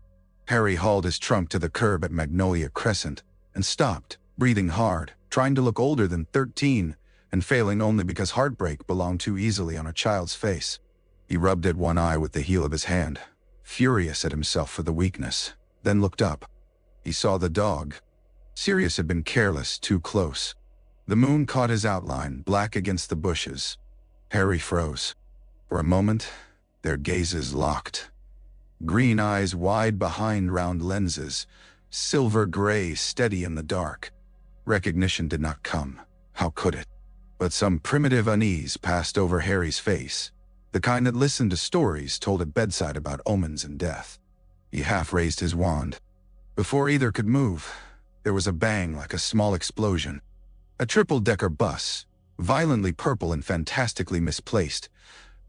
Harry hauled his trunk to the curb at Magnolia Crescent and stopped, breathing hard, trying to look older than 13, and failing only because heartbreak belonged too easily on a child's face. He rubbed at one eye with the heel of his hand, furious at himself for the weakness, then looked up. He saw the dog. Sirius had been careless, too close. The moon caught his outline, black against the bushes. Harry froze. For a moment, their gazes locked. Green eyes wide behind round lenses, silver gray steady in the dark. Recognition did not come. How could it? But some primitive unease passed over Harry's face, the kind that listened to stories told at bedside about omens and death. He half raised his wand. Before either could move, there was a bang like a small explosion. A triple-decker bus, violently purple and fantastically misplaced,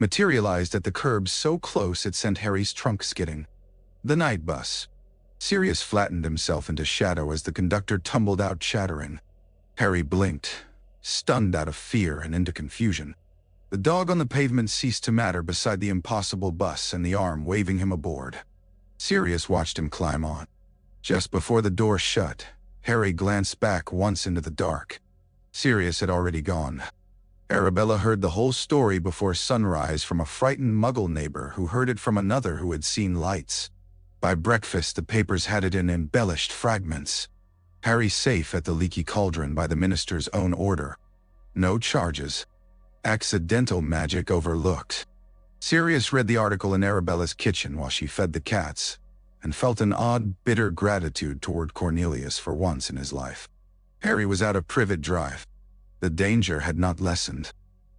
materialized at the curb so close it sent Harry's trunk skidding. The night bus. Sirius flattened himself into shadow as the conductor tumbled out chattering. Harry blinked, stunned out of fear and into confusion. The dog on the pavement ceased to matter beside the impossible bus and the arm waving him aboard. Sirius watched him climb on. Just before the door shut, Harry glanced back once into the dark. Sirius had already gone. Arabella heard the whole story before sunrise from a frightened Muggle neighbor who heard it from another who had seen lights. By breakfast, the papers had it in embellished fragments. Harry safe at the leaky cauldron by the minister's own order. No charges. Accidental magic overlooked. Sirius read the article in Arabella's kitchen while she fed the cats, and felt an odd, bitter gratitude toward Cornelius for once in his life. Harry was out of Privet Drive. The danger had not lessened.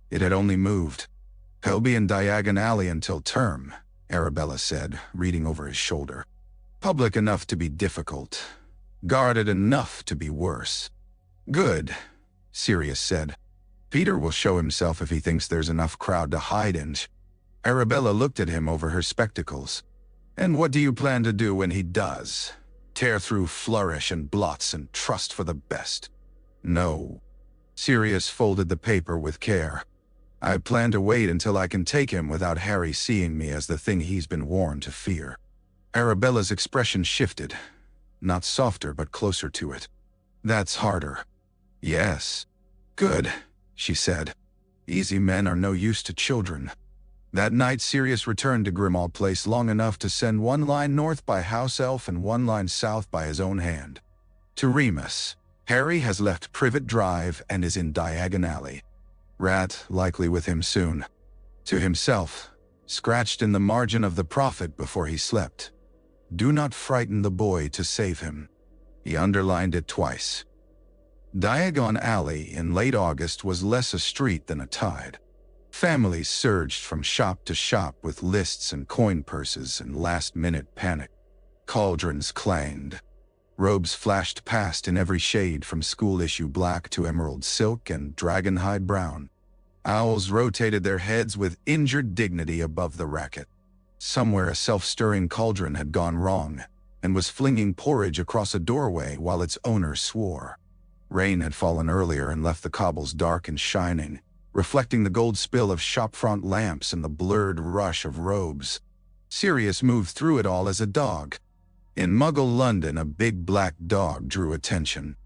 It had only moved. "He'll be in Diagon Alley until term," Arabella said, reading over his shoulder. "Public enough to be difficult. Guarded enough to be worse." "Good," Sirius said. "Peter will show himself if he thinks there's enough crowd to hide in." Arabella looked at him over her spectacles. "And what do you plan to do when he does? Tear through flourish and blots and trust for the best?" "No." Sirius folded the paper with care. "I plan to wait until I can take him without Harry seeing me as the thing he's been warned to fear." Arabella's expression shifted. Not softer, but closer to it. "That's harder." "Yes." "Good," she said. "Easy men are no use to children." That night, Sirius returned to Grimmauld Place long enough to send one line north by House Elf and one line south by his own hand. To Remus, "Harry has left Privet Drive and is in Diagon Alley. Rat likely with him soon." To himself, scratched in the margin of the Prophet before he slept, "Do not frighten the boy to save him." He underlined it twice. Diagon Alley in late August was less a street than a tide. Families surged from shop to shop with lists and coin purses and last-minute panic. Cauldrons clanged. Robes flashed past in every shade from school-issue black to emerald silk and dragonhide brown. Owls rotated their heads with injured dignity above the racket. Somewhere a self-stirring cauldron had gone wrong and was flinging porridge across a doorway while its owner swore. Rain had fallen earlier and left the cobbles dark and shining, reflecting the gold spill of shopfront lamps and the blurred rush of robes. Sirius moved through it all as a dog. In Muggle London, a big black dog drew attention.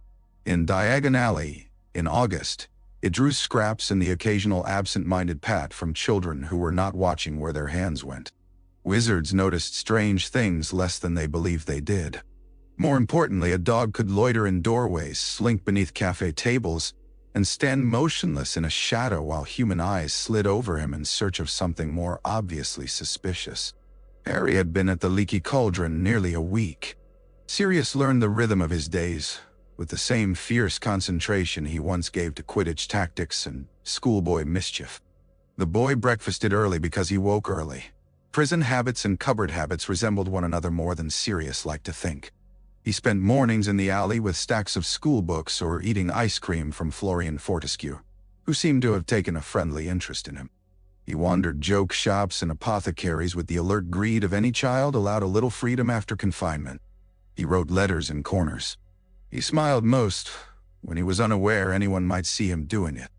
In Diagon Alley, in August, it drew scraps and the occasional absent-minded pat from children who were not watching where their hands went. Wizards noticed strange things less than they believed they did. More importantly, a dog could loiter in doorways, slink beneath cafe tables, and stand motionless in a shadow while human eyes slid over him in search of something more obviously suspicious. Harry had been at the Leaky Cauldron nearly a week. Sirius learned the rhythm of his days, with the same fierce concentration he once gave to Quidditch tactics and schoolboy mischief. The boy breakfasted early because he woke early. Prison habits and cupboard habits resembled one another more than Sirius liked to think. He spent mornings in the alley with stacks of school books or eating ice cream from Florian Fortescue, who seemed to have taken a friendly interest in him. He wandered joke shops and apothecaries with the alert greed of any child allowed a little freedom after confinement. He wrote letters in corners. He smiled most when he was unaware anyone might see him doing it.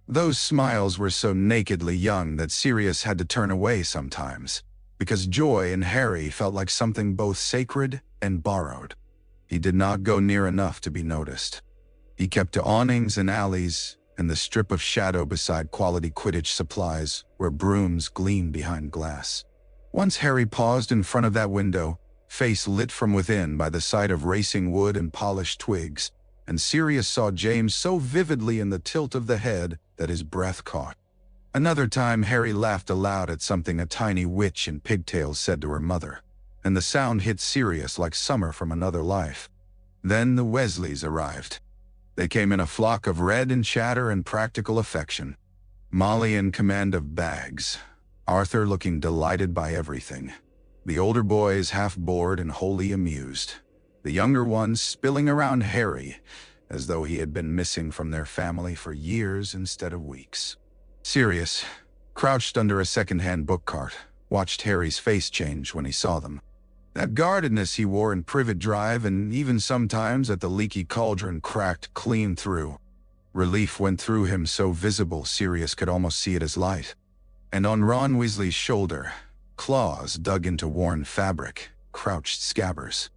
Those smiles were so nakedly young that Sirius had to turn away sometimes, because joy in Harry felt like something both sacred and borrowed. He did not go near enough to be noticed. He kept to awnings and alleys and the strip of shadow beside quality Quidditch supplies where brooms gleamed behind glass. Once Harry paused in front of that window, face lit from within by the sight of racing wood and polished twigs, and Sirius saw James so vividly in the tilt of the head that his breath caught. Another time Harry laughed aloud at something a tiny witch in pigtails said to her mother, and the sound hit Sirius like summer from another life. Then the Weasleys arrived. They came in a flock of red and chatter and practical affection. Molly in command of bags, Arthur looking delighted by everything, the older boys half bored and wholly amused, the younger ones spilling around Harry as though he had been missing from their family for years instead of weeks. Sirius, crouched under a second-hand book cart, watched Harry's face change when he saw them. That guardedness he wore in Privet Drive and even sometimes at the Leaky Cauldron cracked clean through. Relief went through him so visible Sirius could almost see it as light. And on Ron Weasley's shoulder, claws dug into worn fabric, crouched Scabbers.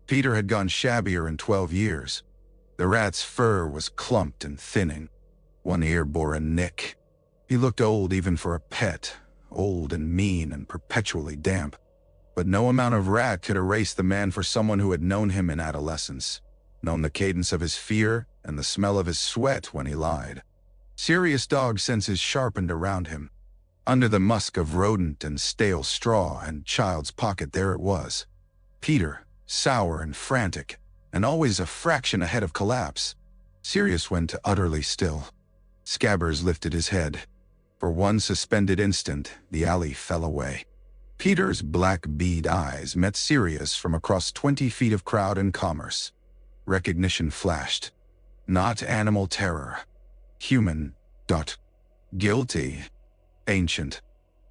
Peter had gone shabbier in 12 years. The rat's fur was clumped and thinning. One ear bore a nick. He looked old even for a pet, old and mean and perpetually damp. But no amount of rat could erase the man for someone who had known him in adolescence, known the cadence of his fear and the smell of his sweat when he lied. Sirius' dog senses sharpened around him. Under the musk of rodent and stale straw and child's pocket there it was. Peter, sour and frantic, and always a fraction ahead of collapse. Sirius went utterly still. Scabbers lifted his head. For one suspended instant, the alley fell away. Peter's black bead eyes met Sirius from across 20 feet of crowd and commerce. Recognition flashed. Not animal terror. Human. Guilty. Ancient.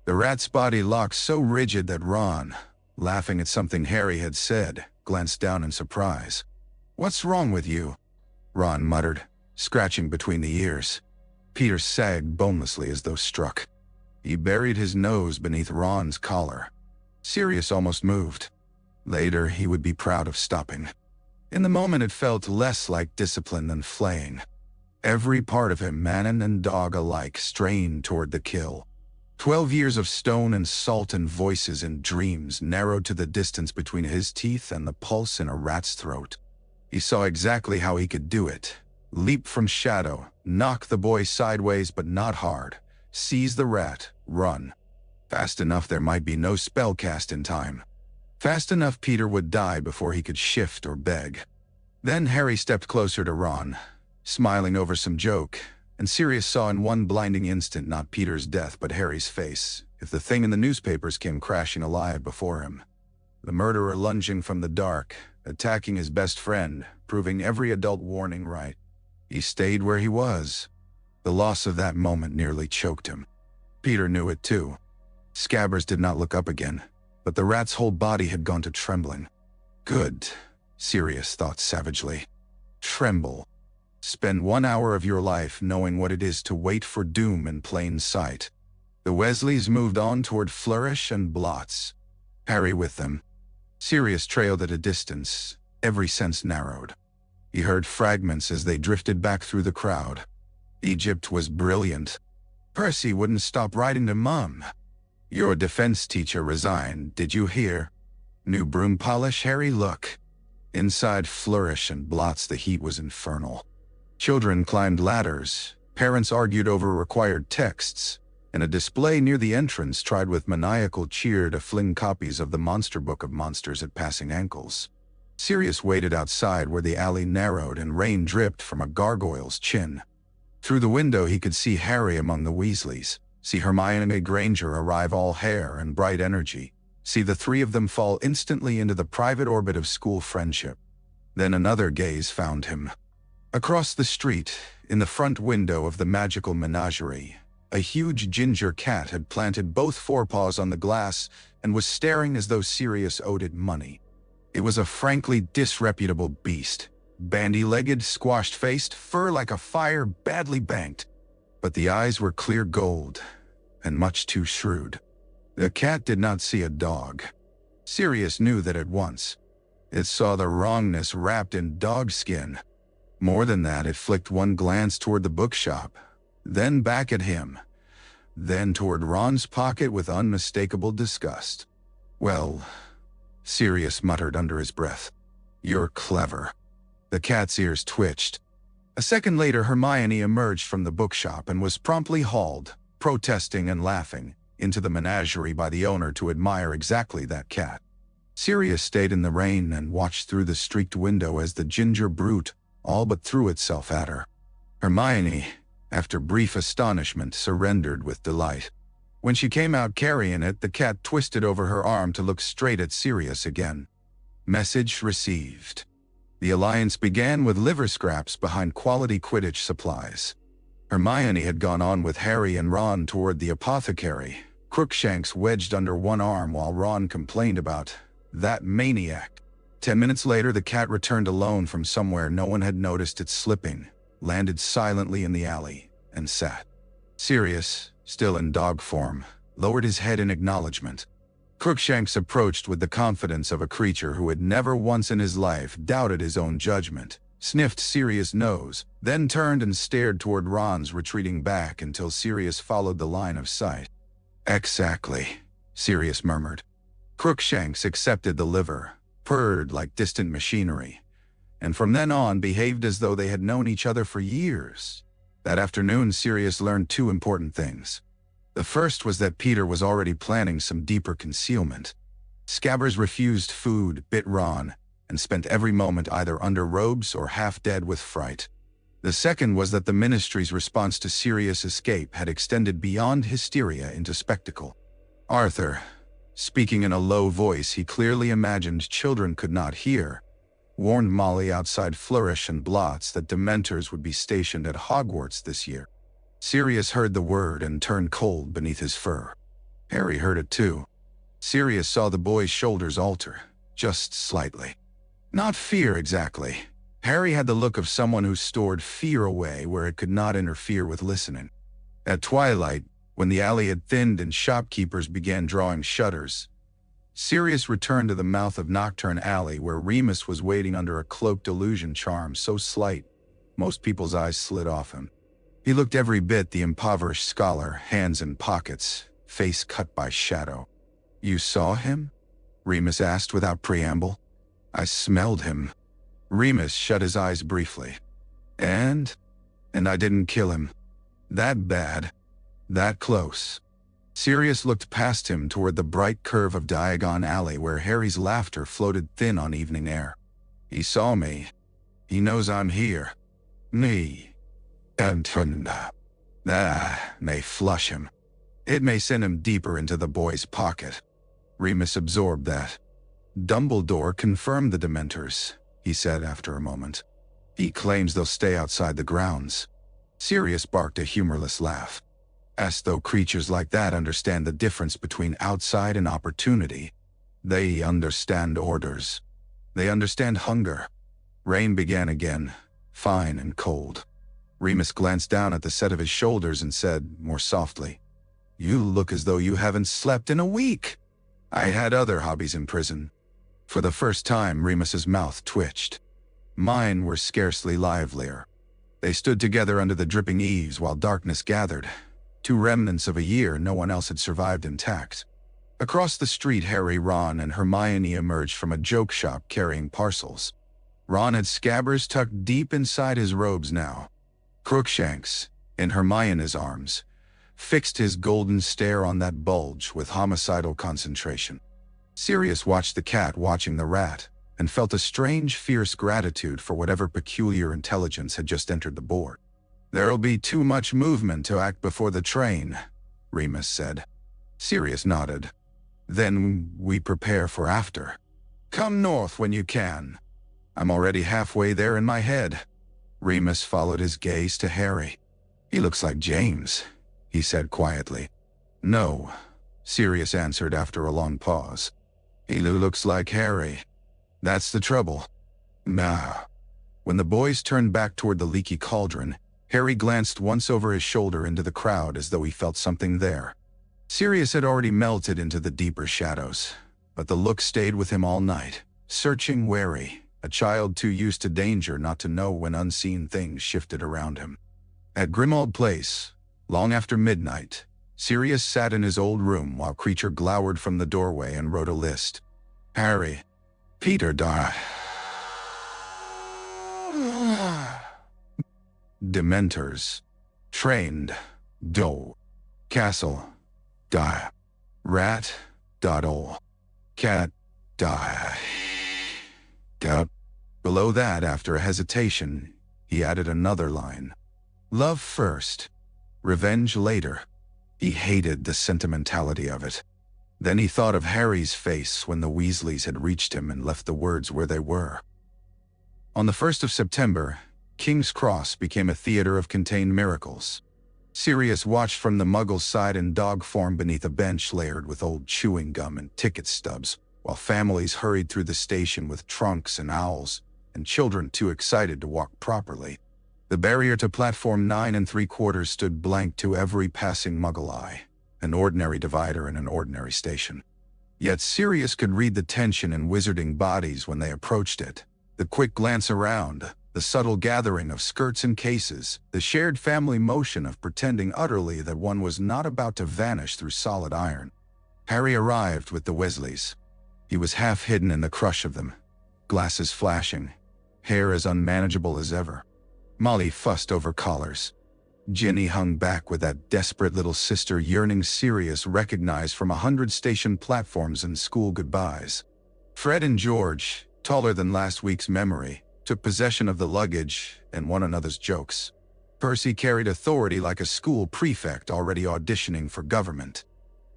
The rat's body locked so rigid that Ron, laughing at something Harry had said, glanced down in surprise. "What's wrong with you?" Ron muttered, scratching between the ears. Peter sagged bonelessly as though struck. He buried his nose beneath Ron's collar. Sirius almost moved. Later, he would be proud of stopping. In the moment, it felt less like discipline than flaying. Every part of him, man and dog alike, strained toward the kill. 12 years of stone and salt and voices and dreams narrowed to the distance between his teeth and the pulse in a rat's throat. He saw exactly how he could do it. Leap from shadow, knock the boy sideways but not hard. Seize the rat, run. Fast enough there might be no spell cast in time. Fast enough Peter would die before he could shift or beg. Then Harry stepped closer to Ron, smiling over some joke, and Sirius saw in one blinding instant not Peter's death but Harry's face, if the thing in the newspapers came crashing alive before him. The murderer lunging from the dark, attacking his best friend, proving every adult warning right. He stayed where he was. The loss of that moment nearly choked him. Peter knew it too. Scabbers did not look up again, but the rat's whole body had gone to trembling. Good, Sirius thought savagely. Tremble. Spend 1 hour of your life knowing what it is to wait for doom in plain sight. The Weasleys moved on toward Flourish and Blots, Harry with them. Sirius trailed at a distance, every sense narrowed. He heard fragments as they drifted back through the crowd. Egypt was brilliant. Percy wouldn't stop writing to Mum. Your defense teacher resigned, did you hear? New broom polish, Harry, look. Inside flourish and blots, the heat was infernal. Children climbed ladders, parents argued over required texts, and a display near the entrance tried with maniacal cheer to fling copies of the Monster Book of Monsters at passing ankles. Sirius waited outside where the alley narrowed and rain dripped from a gargoyle's chin. Through the window he could see Harry among the Weasleys, see Hermione Granger arrive all hair and bright energy, see the three of them fall instantly into the private orbit of school friendship. Then another gaze found him. Across the street, in the front window of the magical menagerie, a huge ginger cat had planted both forepaws on the glass and was staring as though Sirius owed it money. It was a frankly disreputable beast, bandy-legged, squashed-faced, fur like a fire, badly banked. But the eyes were clear gold, and much too shrewd. The cat did not see a dog. Sirius knew that at once. It saw the wrongness wrapped in dog skin. More than that, it flicked one glance toward the bookshop, then back at him, then toward Ron's pocket with unmistakable disgust. Well, Sirius muttered under his breath, "You're clever." The cat's ears twitched. A second later, Hermione emerged from the bookshop and was promptly hauled, protesting and laughing, into the menagerie by the owner to admire exactly that cat. Sirius stayed in the rain and watched through the streaked window as the ginger brute all but threw itself at her. Hermione, after brief astonishment, surrendered with delight. When she came out carrying it, the cat twisted over her arm to look straight at Sirius again. Message received. The alliance began with liver scraps behind quality Quidditch supplies. Hermione had gone on with Harry and Ron toward the apothecary, Crookshanks wedged under one arm while Ron complained about that maniac. 10 minutes later, the cat returned alone from somewhere no one had noticed it slipping, landed silently in the alley, and sat. Sirius, still in dog form, lowered his head in acknowledgement. Crookshanks approached with the confidence of a creature who had never once in his life doubted his own judgment, sniffed Sirius' nose, then turned and stared toward Ron's retreating back until Sirius followed the line of sight. "Exactly," Sirius murmured. Crookshanks accepted the liver, purred like distant machinery, and from then on behaved as though they had known each other for years. That afternoon, Sirius learned two important things. The first was that Peter was already planning some deeper concealment. Scabbers refused food, bit Ron, and spent every moment either under robes or half-dead with fright. The second was that the Ministry's response to Sirius' escape had extended beyond hysteria into spectacle. Arthur, speaking in a low voice he clearly imagined children could not hear, warned Molly outside Flourish and Blots that Dementors would be stationed at Hogwarts this year. Sirius heard the word and turned cold beneath his fur. Harry heard it too. Sirius saw the boy's shoulders alter, just slightly. Not fear exactly. Harry had the look of someone who stored fear away where it could not interfere with listening. At twilight, when the alley had thinned and shopkeepers began drawing shutters, Sirius returned to the mouth of Nocturne Alley where Remus was waiting under a cloaked illusion charm so slight, most people's eyes slid off him. He looked every bit the impoverished scholar, hands in pockets, face cut by shadow. "You saw him?" Remus asked without preamble. "I smelled him." Remus shut his eyes briefly. And I didn't kill him. That bad. That close." Sirius looked past him toward the bright curve of Diagon Alley where Harry's laughter floated thin on evening air. "He saw me. He knows I'm here. Me. And may flush him. It may send him deeper into the boy's pocket." Remus absorbed that. "Dumbledore confirmed the Dementors," he said after a moment. "He claims they'll stay outside the grounds." Sirius barked a humorless laugh. "As though creatures like that understand the difference between outside and opportunity. They understand orders. They understand hunger." Rain began again, fine and cold. Remus glanced down at the set of his shoulders and said, more softly, "You look as though you haven't slept in a week." "I had other hobbies in prison." For the first time, Remus's mouth twitched. Mine were scarcely livelier. They stood together under the dripping eaves while darkness gathered. two remnants of a year no one else had survived intact. Across the street, Harry, Ron, and Hermione emerged from a joke shop carrying parcels. Ron had scabbers tucked deep inside his robes now. Crookshanks, in Hermione's arms, fixed his golden stare on that bulge with homicidal concentration. Sirius watched the cat watching the rat, and felt a strange, fierce gratitude for whatever peculiar intelligence had just entered the board. "There'll be too much movement to act before the train," Remus said. Sirius nodded. "Then we prepare for after. Come north when you can. I'm already halfway there in my head." Remus followed his gaze to Harry. "He looks like James," he said quietly. "No," Sirius answered after a long pause. "He looks like Harry. That's the trouble." Nah. When the boys turned back toward the leaky cauldron, Harry glanced once over his shoulder into the crowd as though he felt something there. Sirius had already melted into the deeper shadows, but the look stayed with him all night, searching, wary, a child too used to danger not to know when unseen things shifted around him. At Grimmauld Place, long after midnight, Sirius sat in his old room while Creature glowered from the doorway and wrote a list. Harry, Peter Dementors, trained, castle, rat, cat, Below that, after a hesitation, he added another line. Love first, revenge later. He hated the sentimentality of it. Then he thought of Harry's face when the Weasleys had reached him and left the words where they were. On the 1st of September, King's Cross became a theater of contained miracles. Sirius watched from the Muggle's side in dog form beneath a bench layered with old chewing gum and ticket stubs, while families hurried through the station with trunks and owls, and children too excited to walk properly. The barrier to platform 9 3/4 stood blank to every passing Muggle eye, an ordinary divider in an ordinary station. Yet Sirius could read the tension in wizarding bodies when they approached it. The quick glance around, the subtle gathering of skirts and cases, the shared family motion of pretending utterly that one was not about to vanish through solid iron. Harry arrived with the Weasleys. He was half hidden in the crush of them, glasses flashing, hair as unmanageable as ever. Molly fussed over collars. Ginny hung back with that desperate little sister yearning Sirius recognized from 100 station platforms and school goodbyes. Fred and George, taller than last week's memory, took possession of the luggage and one another's jokes. Percy carried authority like a school prefect already auditioning for government.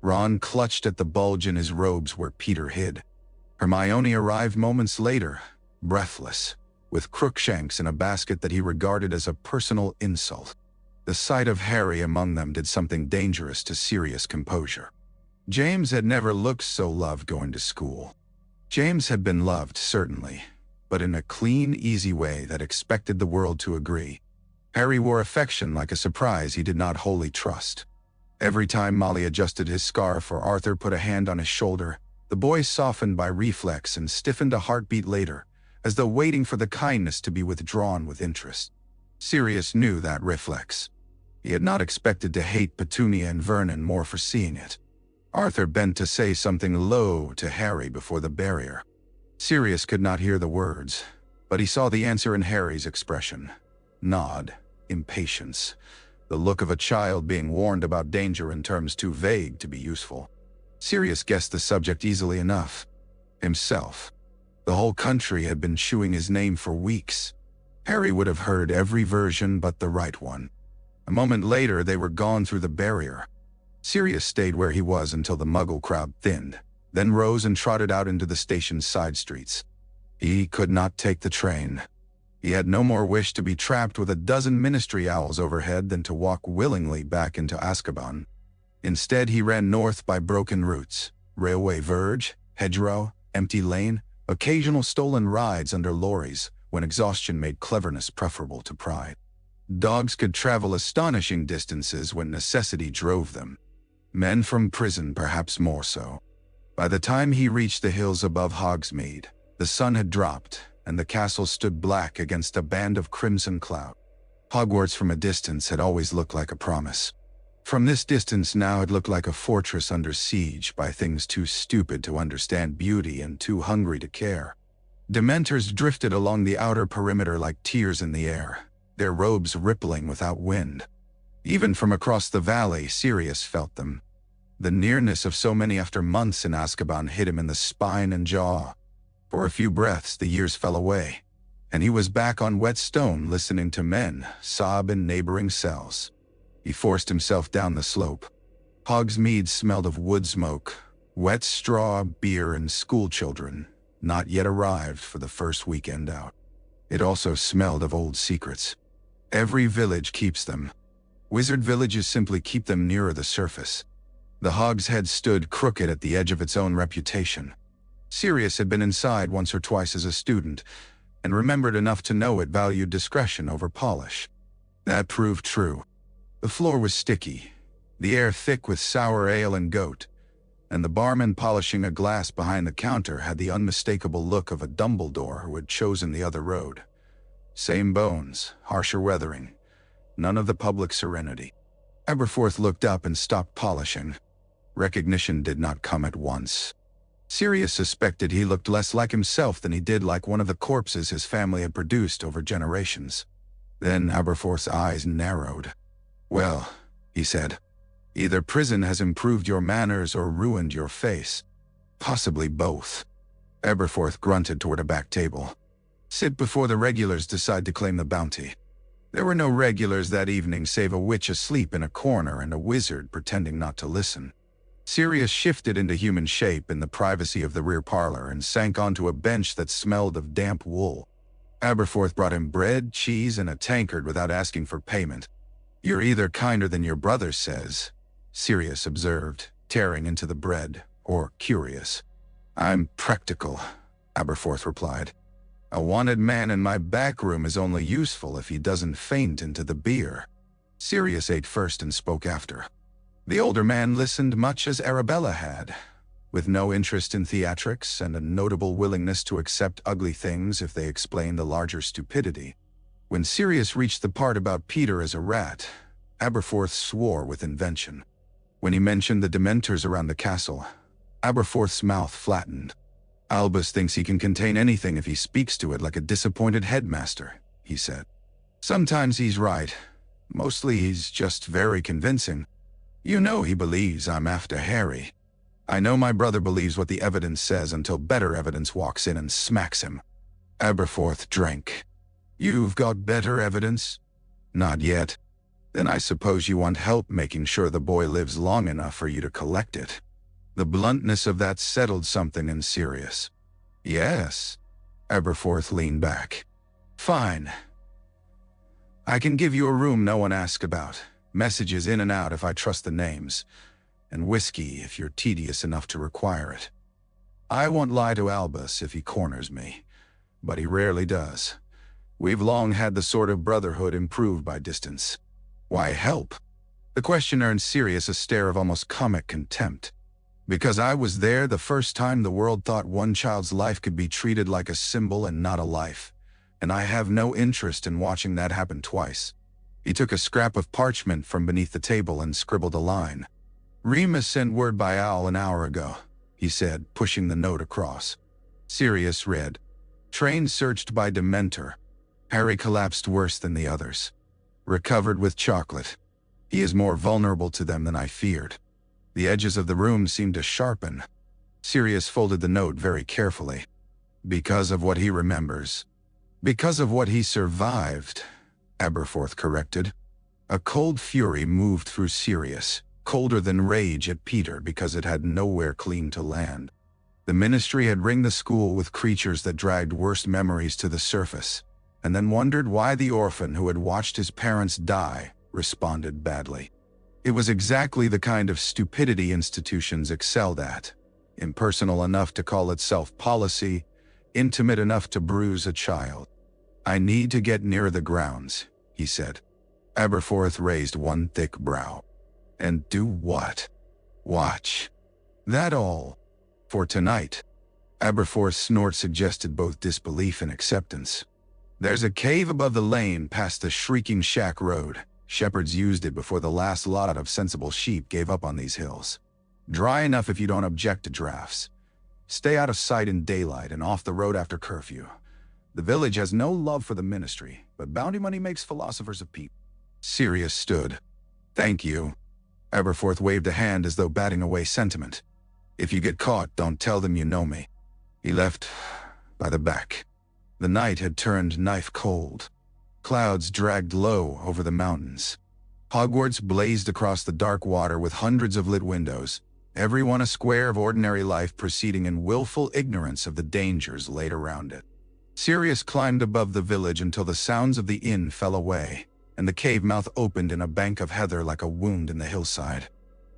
Ron clutched at the bulge in his robes where Peter hid. Hermione arrived moments later, breathless, with Crookshanks in a basket that he regarded as a personal insult. The sight of Harry among them did something dangerous to Sirius' composure. James had never looked so loved going to school. James had been loved, certainly, but in a clean, easy way that expected the world to agree. Harry wore affection like a surprise he did not wholly trust. Every time Molly adjusted his scarf or Arthur put a hand on his shoulder, the boy softened by reflex and stiffened a heartbeat later, as though waiting for the kindness to be withdrawn with interest. Sirius knew that reflex. He had not expected to hate Petunia and Vernon more for seeing it. Arthur bent to say something low to Harry before the barrier. Sirius could not hear the words, but he saw the answer in Harry's expression. Nod, impatience, the look of a child being warned about danger in terms too vague to be useful. Sirius guessed the subject easily enough. Himself. The whole country had been chewing his name for weeks. Harry would have heard every version but the right one. A moment later, they were gone through the barrier. Sirius stayed where he was until the Muggle crowd thinned, then rose and trotted out into the station's side streets. He could not take the train. He had no more wish to be trapped with a dozen ministry owls overhead than to walk willingly back into Azkaban. Instead, he ran north by broken routes, railway verge, hedgerow, empty lane, occasional stolen rides under lorries, when exhaustion made cleverness preferable to pride. Dogs could travel astonishing distances when necessity drove them. Men from prison perhaps more so. By the time he reached the hills above Hogsmeade, the sun had dropped, and the castle stood black against a band of crimson cloud. Hogwarts from a distance had always looked like a promise. From this distance now it looked like a fortress under siege by things too stupid to understand beauty and too hungry to care. Dementors drifted along the outer perimeter like tears in the air, their robes rippling without wind. Even from across the valley, Sirius felt them. The nearness of so many after months in Azkaban hit him in the spine and jaw. For a few breaths the years fell away, and he was back on wet stone listening to men sob in neighboring cells. He forced himself down the slope. Hogsmeade smelled of wood smoke, wet straw, beer, and schoolchildren, not yet arrived for the first weekend out. It also smelled of old secrets. Every village keeps them. Wizard villages simply keep them nearer the surface. The Hog's Head stood crooked at the edge of its own reputation. Sirius had been inside once or twice as a student, and remembered enough to know it valued discretion over polish. That proved true. The floor was sticky, the air thick with sour ale and goat, and the barman polishing a glass behind the counter had the unmistakable look of a Dumbledore who had chosen the other road. Same bones, harsher weathering, none of the public serenity. Aberforth looked up and stopped polishing. Recognition did not come at once. Sirius suspected he looked less like himself than he did like one of the corpses his family had produced over generations. Then Aberforth's eyes narrowed. "Well," he said, "either prison has improved your manners or ruined your face. Possibly both." Aberforth grunted toward a back table. "Sit before the regulars decide to claim the bounty." There were no regulars that evening save a witch asleep in a corner and a wizard pretending not to listen. Sirius shifted into human shape in the privacy of the rear parlor and sank onto a bench that smelled of damp wool. Aberforth brought him bread, cheese, and a tankard without asking for payment. "You're either kinder than your brother says," Sirius observed, tearing into the bread, "or curious." "I'm practical," Aberforth replied. "A wanted man in my back room is only useful if he doesn't faint into the beer." Sirius ate first and spoke after. The older man listened much as Arabella had, with no interest in theatrics and a notable willingness to accept ugly things if they explained the larger stupidity. When Sirius reached the part about Peter as a rat, Aberforth swore with invention. When he mentioned the Dementors around the castle, Aberforth's mouth flattened. "Albus thinks he can contain anything if he speaks to it like a disappointed headmaster," he said. "Sometimes he's right. Mostly he's just very convincing. You know he believes I'm after Harry. I know my brother believes what the evidence says until better evidence walks in and smacks him." Aberforth drank. "You've got better evidence?" "Not yet." "Then I suppose you want help making sure the boy lives long enough for you to collect it." The bluntness of that settled something in Sirius. "Yes." Aberforth leaned back. "Fine. I can give you a room no one asks about, messages in and out if I trust the names, and whiskey if you're tedious enough to require it. I won't lie to Albus if he corners me, but he rarely does. We've long had the sort of brotherhood improved by distance." "Why help?" The question earned Sirius a stare of almost comic contempt. "Because I was there the first time the world thought one child's life could be treated like a symbol and not a life, and I have no interest in watching that happen twice." He took a scrap of parchment from beneath the table and scribbled a line. "Remus sent word by owl an hour ago," he said, pushing the note across. Sirius read, "Train searched by Dementor. Harry collapsed worse than the others. Recovered with chocolate. He is more vulnerable to them than I feared." The edges of the room seemed to sharpen. Sirius folded the note very carefully. "Because of what he remembers. Because of what he survived," Aberforth corrected. A cold fury moved through Sirius, colder than rage at Peter because it had nowhere clean to land. The Ministry had ringed the school with creatures that dragged worst memories to the surface, and then wondered why the orphan who had watched his parents die responded badly. It was exactly the kind of stupidity institutions excelled at, impersonal enough to call itself policy, intimate enough to bruise a child. "I need to get near the grounds," he said. Aberforth raised one thick brow. "And do what?" "Watch. That all. For tonight." Aberforth's snort suggested both disbelief and acceptance. "There's a cave above the lane past the Shrieking Shack Road," Shepherds used it before the last lot of sensible sheep gave up on these hills. Dry enough if you don't object to drafts. Stay out of sight in daylight and off the road after curfew. The village has no love for the ministry, but bounty money makes philosophers of people. Sirius stood. Thank you. Aberforth waved a hand as though batting away sentiment. If you get caught, don't tell them you know me. He left by the back. The night had turned knife cold. Clouds dragged low over the mountains. Hogwarts blazed across the dark water with hundreds of lit windows, every one a square of ordinary life proceeding in willful ignorance of the dangers laid around it. Sirius climbed above the village until the sounds of the inn fell away, and the cave mouth opened in a bank of heather like a wound in the hillside.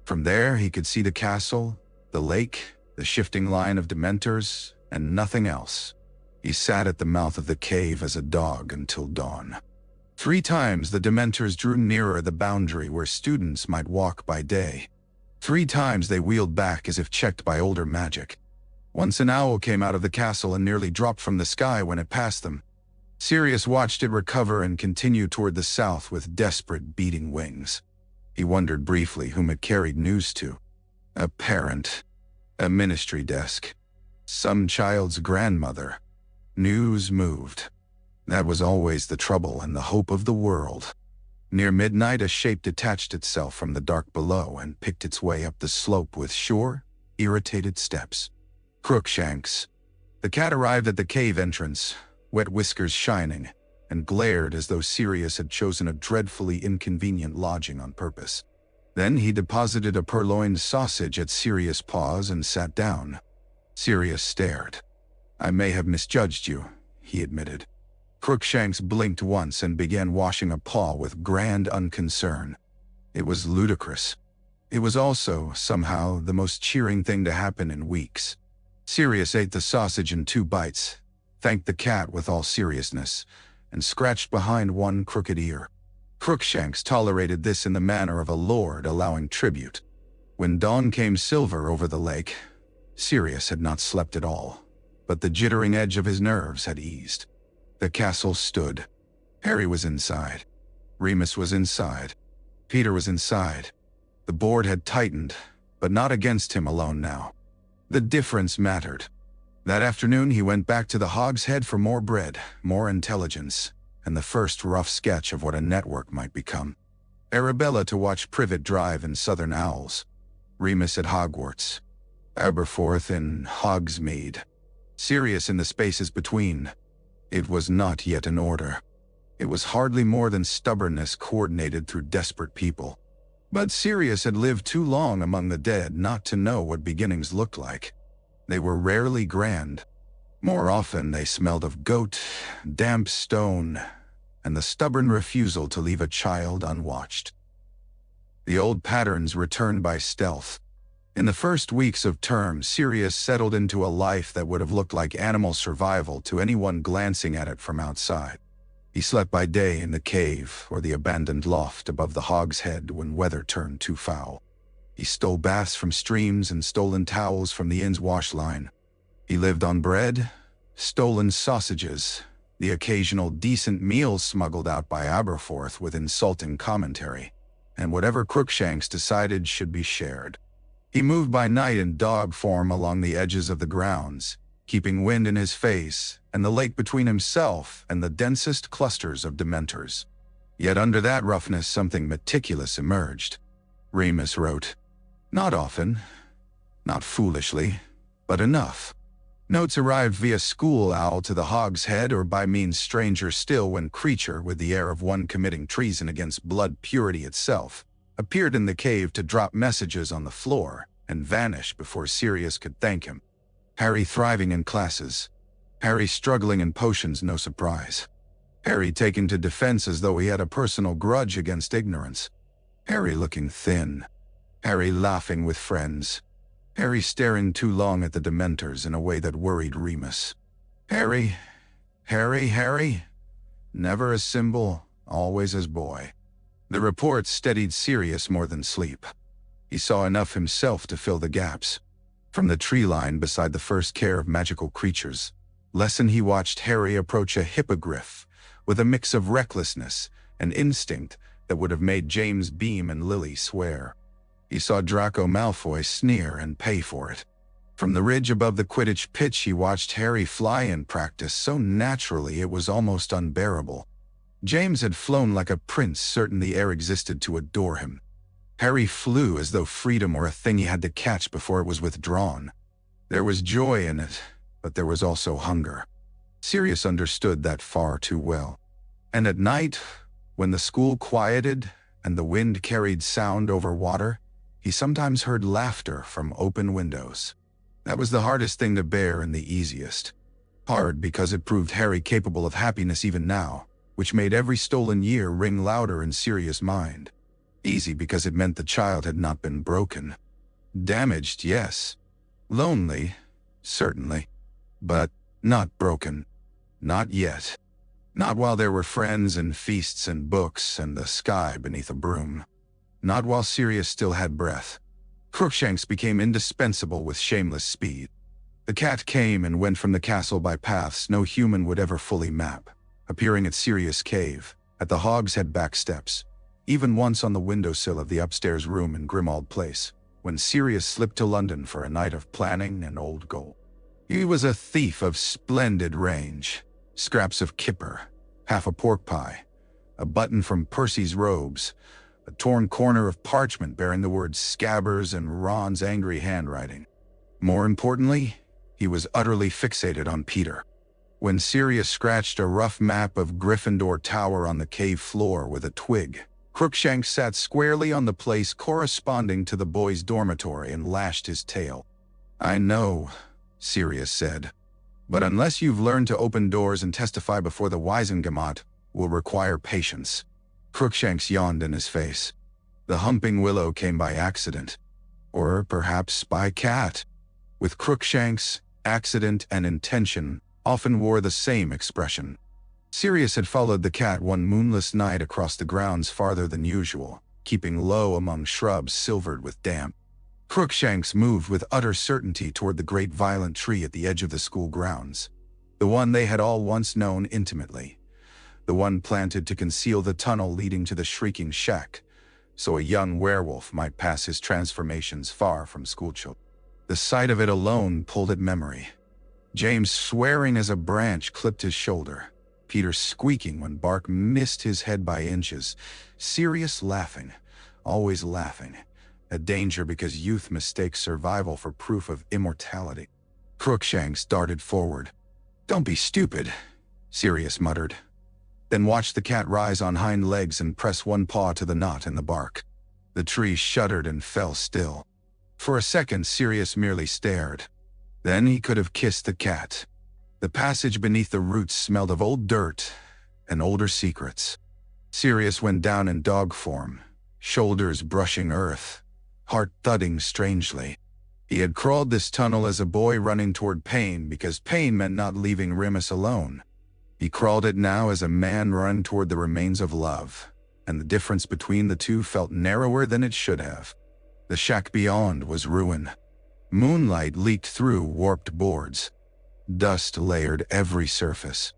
From there he could see the castle, the lake, the shifting line of Dementors, and nothing else. He sat at the mouth of the cave as a dog until dawn. 3 times the Dementors drew nearer the boundary where students might walk by day. 3 times they wheeled back as if checked by older magic. Once an owl came out of the castle and nearly dropped from the sky when it passed them. Sirius watched it recover and continue toward the south with desperate beating wings. He wondered briefly whom it carried news to. A parent. A ministry desk. Some child's grandmother. News moved. That was always the trouble and the hope of the world. Near midnight, a shape detached itself from the dark below and picked its way up the slope with sure, irritated steps. Crookshanks. The cat arrived at the cave entrance, wet whiskers shining, and glared as though Sirius had chosen a dreadfully inconvenient lodging on purpose. Then he deposited a purloined sausage at Sirius' paws and sat down. Sirius stared. I may have misjudged you, he admitted. Crookshanks blinked once and began washing a paw with grand unconcern. It was ludicrous. It was also, somehow, the most cheering thing to happen in weeks. Sirius ate the sausage in 2 bites, thanked the cat with all seriousness, and scratched behind one crooked ear. Crookshanks tolerated this in the manner of a lord allowing tribute. When dawn came silver over the lake, Sirius had not slept at all, but the jittering edge of his nerves had eased. The castle stood. Harry was inside. Remus was inside. Peter was inside. The board had tightened, but not against him alone now. The difference mattered. That afternoon he went back to the Hog's Head for more bread, more intelligence, and the first rough sketch of what a network might become. Arabella to watch Privet drive in Southern Owls. Remus at Hogwarts. Aberforth in Hogsmeade. Sirius in the spaces between. It was not yet an order. It was hardly more than stubbornness coordinated through desperate people. But Sirius had lived too long among the dead not to know what beginnings looked like. They were rarely grand. More often they smelled of goat, damp stone, and the stubborn refusal to leave a child unwatched. The old patterns returned by stealth. In the first weeks of term, Sirius settled into a life that would have looked like animal survival to anyone glancing at it from outside. He slept by day in the cave or the abandoned loft above the Hog's Head when weather turned too foul. He stole baths from streams and stolen towels from the inn's wash line. He lived on bread, stolen sausages, the occasional decent meal smuggled out by Aberforth with insulting commentary, and whatever Crookshanks decided should be shared. He moved by night in dog form along the edges of the grounds, keeping wind in his face and the lake between himself and the densest clusters of Dementors. Yet under that roughness something meticulous emerged. Remus wrote. Not often, not foolishly, but enough. Notes arrived via school owl to the Hog's Head or by means stranger still when creature, with the air of one committing treason against blood purity itself, appeared in the cave to drop messages on the floor and vanish before Sirius could thank him. Harry thriving in classes. Harry struggling in potions, no surprise. Harry taken to defense as though he had a personal grudge against ignorance. Harry looking thin. Harry laughing with friends. Harry staring too long at the Dementors in a way that worried Remus. Harry. Never as symbol, always as boy. The reports steadied Sirius more than sleep. He saw enough himself to fill the gaps. From the tree line beside the first care of magical creatures, lesson he watched Harry approach a hippogriff with a mix of recklessness and instinct that would have made James beam and Lily swear. He saw Draco Malfoy sneer and pay for it. From the ridge above the Quidditch pitch he watched Harry fly in practice so naturally it was almost unbearable. James had flown like a prince, certain the air existed to adore him. Harry flew as though freedom were a thing he had to catch before it was withdrawn. There was joy in it, but there was also hunger. Sirius understood that far too well. And at night, when the school quieted and the wind carried sound over water, he sometimes heard laughter from open windows. That was the hardest thing to bear and the easiest. Hard because it proved Harry capable of happiness even now, which made every stolen year ring louder in Sirius' mind. Easy because it meant the child had not been broken. Damaged, yes. Lonely, certainly. But not broken. Not yet. Not while there were friends and feasts and books and the sky beneath a broom. Not while Sirius still had breath. Crookshanks became indispensable with shameless speed. The cat came and went from the castle by paths no human would ever fully map, appearing at Sirius' cave, at the Hogshead back steps, even once on the windowsill of the upstairs room in Grimmauld Place, when Sirius slipped to London for a night of planning and old gold. He was a thief of splendid range. Scraps of kipper, half a pork pie, a button from Percy's robes, a torn corner of parchment bearing the words Scabbers and Ron's angry handwriting. More importantly, he was utterly fixated on Peter. When Sirius scratched a rough map of Gryffindor Tower on the cave floor with a twig, Crookshanks sat squarely on the place corresponding to the boys' dormitory and lashed his tail. "I know," Sirius said, "but unless you've learned to open doors and testify before the Wisengamot, will require patience." Crookshanks yawned in his face. The humping willow came by accident. Or perhaps by cat. With Crookshanks, accident and intention often wore the same expression. Sirius had followed the cat one moonless night across the grounds farther than usual, keeping low among shrubs silvered with damp. Crookshanks moved with utter certainty toward the great violent tree at the edge of the school grounds, the one they had all once known intimately, the one planted to conceal the tunnel leading to the Shrieking shack, so a young werewolf might pass his transformations far from schoolchildren. The sight of it alone pulled at memory. James swearing as a branch clipped his shoulder, Peter squeaking when bark missed his head by inches, Sirius laughing, always laughing, a danger because youth mistakes survival for proof of immortality. Crookshanks darted forward. "Don't be stupid," Sirius muttered, then watched the cat rise on hind legs and press one paw to the knot in the bark. The tree shuddered and fell still. For a second Sirius merely stared. Then he could have kissed the cat. The passage beneath the roots smelled of old dirt and older secrets. Sirius went down in dog form, shoulders brushing earth, heart thudding strangely. He had crawled this tunnel as a boy running toward pain because pain meant not leaving Remus alone. He crawled it now as a man running toward the remains of love, and the difference between the two felt narrower than it should have. The shack beyond was ruin. Moonlight leaked through warped boards. Dust layered every surface.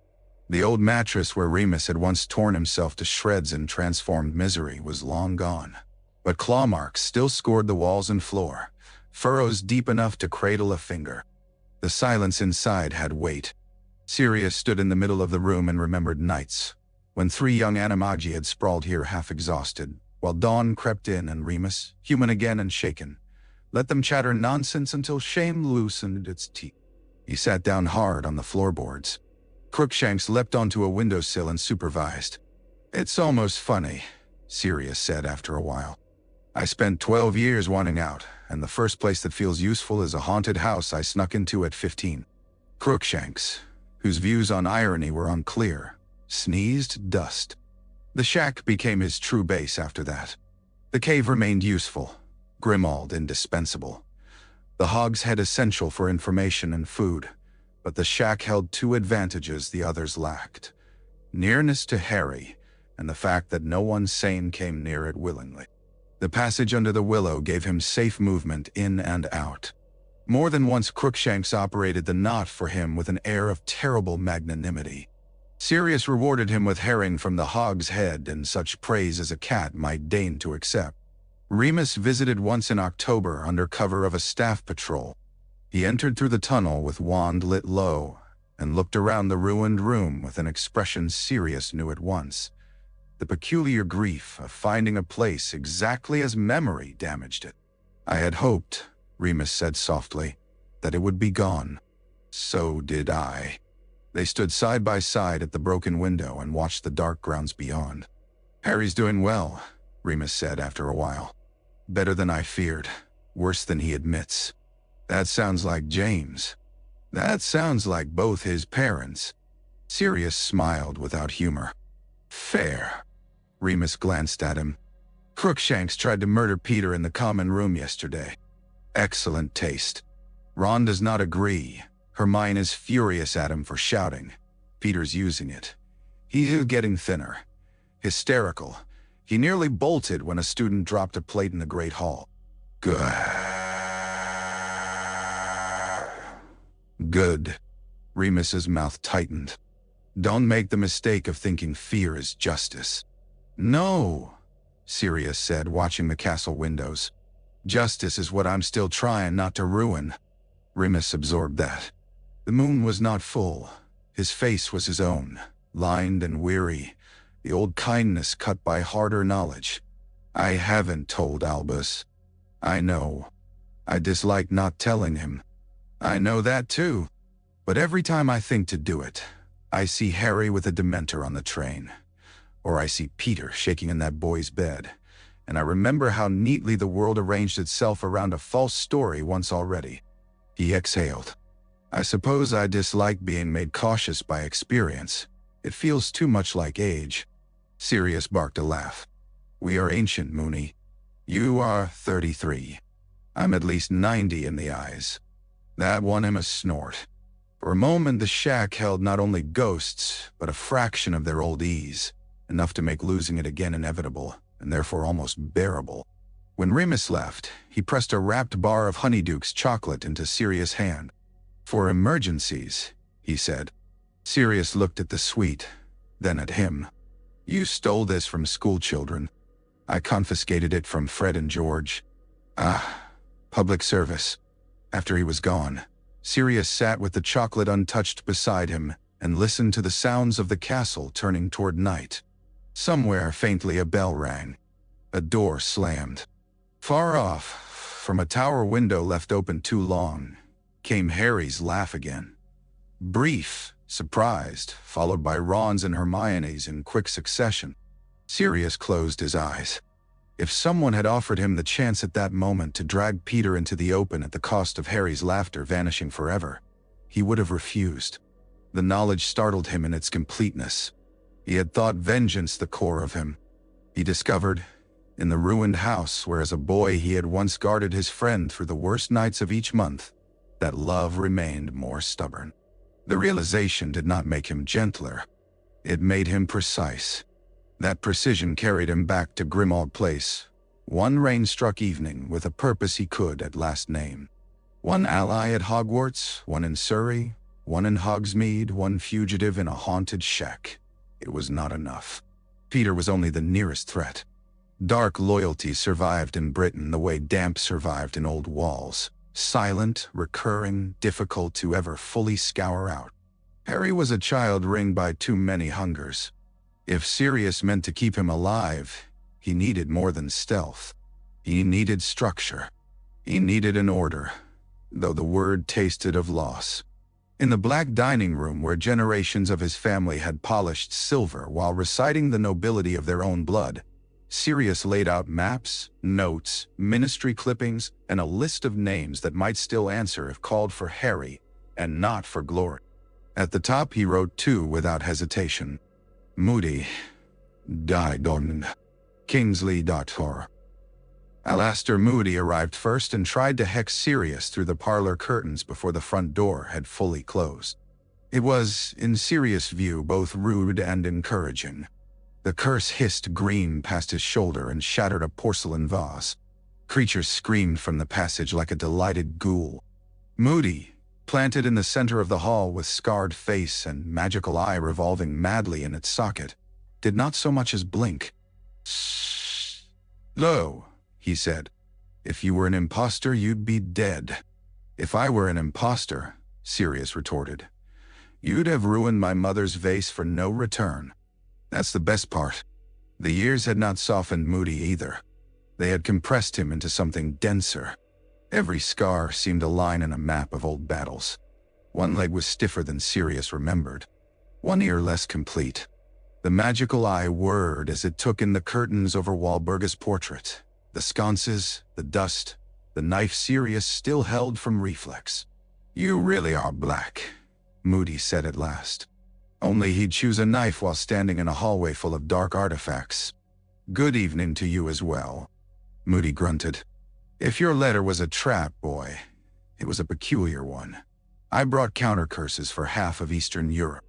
The old mattress where Remus had once torn himself to shreds in transformed misery was long gone. But claw marks still scored the walls and floor, furrows deep enough to cradle a finger. The silence inside had weight. Sirius stood in the middle of the room and remembered nights, when 3 young animagi had sprawled here half-exhausted, while dawn crept in and Remus, human again and shaken, let them chatter nonsense until shame loosened its teeth. He sat down hard on the floorboards. Crookshanks leapt onto a windowsill and supervised. "It's almost funny," Sirius said after a while. "I spent 12 years wanting out, and the first place that feels useful is a haunted house I snuck into at 15. Crookshanks, whose views on irony were unclear, sneezed dust. The shack became his true base after that. The cave remained useful, Grimmauld indispensable, the Hogshead essential for information and food, but the shack held 2 advantages the others lacked: nearness to Harry, and the fact that no one sane came near it willingly. The passage under the willow gave him safe movement in and out. More than once Crookshanks operated the knot for him with an air of terrible magnanimity. Sirius rewarded him with herring from the Hog's Head and such praise as a cat might deign to accept. Remus visited once in October under cover of a staff patrol. He entered through the tunnel with wand lit low and looked around the ruined room with an expression Sirius knew at once. The peculiar grief of finding a place exactly as memory damaged it. "I had hoped," Remus said softly, "that it would be gone." "So did I." They stood side by side at the broken window and watched the dark grounds beyond. "Harry's doing well," Remus said after a while. "Better than I feared. Worse than he admits." "That sounds like James." "That sounds like both his parents." Sirius smiled without humor. "Fair." Remus glanced at him. "Crookshanks tried to murder Peter in the common room yesterday." "Excellent taste." "Ron does not agree. Hermione is furious at him for shouting. Peter's using it. He is getting thinner. Hysterical. He nearly bolted when a student dropped a plate in the Great Hall." Good. Remus's mouth tightened. "Don't make the mistake of thinking fear is justice." "No," Sirius said, watching the castle windows. "Justice is what I'm still trying not to ruin." Remus absorbed that. The moon was not full. His face was his own, lined and weary, the old kindness cut by harder knowledge. "I haven't told Albus." "I know. I dislike not telling him." "I know that too. But every time I think to do it, I see Harry with a Dementor on the train. Or I see Peter shaking in that boy's bed, and I remember how neatly the world arranged itself around a false story once already." He exhaled. "I suppose I dislike being made cautious by experience. It feels too much like age." Sirius barked a laugh. "We are ancient, Moony. You are 33. I'm at least 90 in the eyes." That won him a snort. For a moment the shack held not only ghosts, but a fraction of their old ease, enough to make losing it again inevitable, and therefore almost bearable. When Remus left, he pressed a wrapped bar of Honeyduke's chocolate into Sirius' hand. "For emergencies," he said. Sirius looked at the sweet, then at him. "You stole this from schoolchildren." "I confiscated it from Fred and George." "Ah, public service." After he was gone, Sirius sat with the chocolate untouched beside him and listened to the sounds of the castle turning toward night. Somewhere faintly a bell rang. A door slammed. Far off, from a tower window left open too long, came Harry's laugh again. Brief, surprised, followed by Ron's and Hermione's in quick succession. Sirius closed his eyes. If someone had offered him the chance at that moment to drag Peter into the open at the cost of Harry's laughter vanishing forever, he would have refused. The knowledge startled him in its completeness. He had thought vengeance the core of him. He discovered, in the ruined house where as a boy he had once guarded his friend through the worst nights of each month, that love remained more stubborn. The realization did not make him gentler. It made him precise. That precision carried him back to Grimmauld Place, one rain-struck evening with a purpose he could at last name. One ally at Hogwarts, one in Surrey, one in Hogsmeade, one fugitive in a haunted shack. It was not enough. Peter was only the nearest threat. Dark loyalty survived in Britain the way damp survived in old walls. Silent, recurring, difficult to ever fully scour out. Harry was a child ringed by too many hungers. If Sirius meant to keep him alive, he needed more than stealth. He needed structure. He needed an order, though the word tasted of loss. In the black dining room where generations of his family had polished silver while reciting the nobility of their own blood, Sirius laid out maps, notes, ministry clippings, and a list of names that might still answer if called for Harry, and not for glory. At the top he wrote two without hesitation. Moody, Diagon, Kingsley Shacklebolt. Alastor Moody arrived first and tried to hex Sirius through the parlor curtains before the front door had fully closed. It was, in Sirius' view, both rude and encouraging. The curse hissed green past his shoulder and shattered a porcelain vase. Creatures screamed from the passage like a delighted ghoul. "Moody," Planted in the center of the hall with scarred face and magical eye revolving madly in its socket, did not so much as blink. "Lo," he said. "If you were an impostor, you'd be dead." "If I were an impostor," Sirius retorted, "you'd have ruined my mother's vase for no return." That's the best part. The years had not softened Moody either. They had compressed him into something denser. Every scar seemed a line in a map of old battles. One leg was stiffer than Sirius remembered. One ear less complete. The magical eye whirred as it took in the curtains over Walburga's portrait, the sconces, the dust, the knife Sirius still held from reflex. "You really are black," Moody said at last. Only he'd choose a knife while standing in a hallway full of dark artifacts. "Good evening to you as well," Moody grunted. "If your letter was a trap, boy, it was a peculiar one. I brought counter curses for half of Eastern Europe."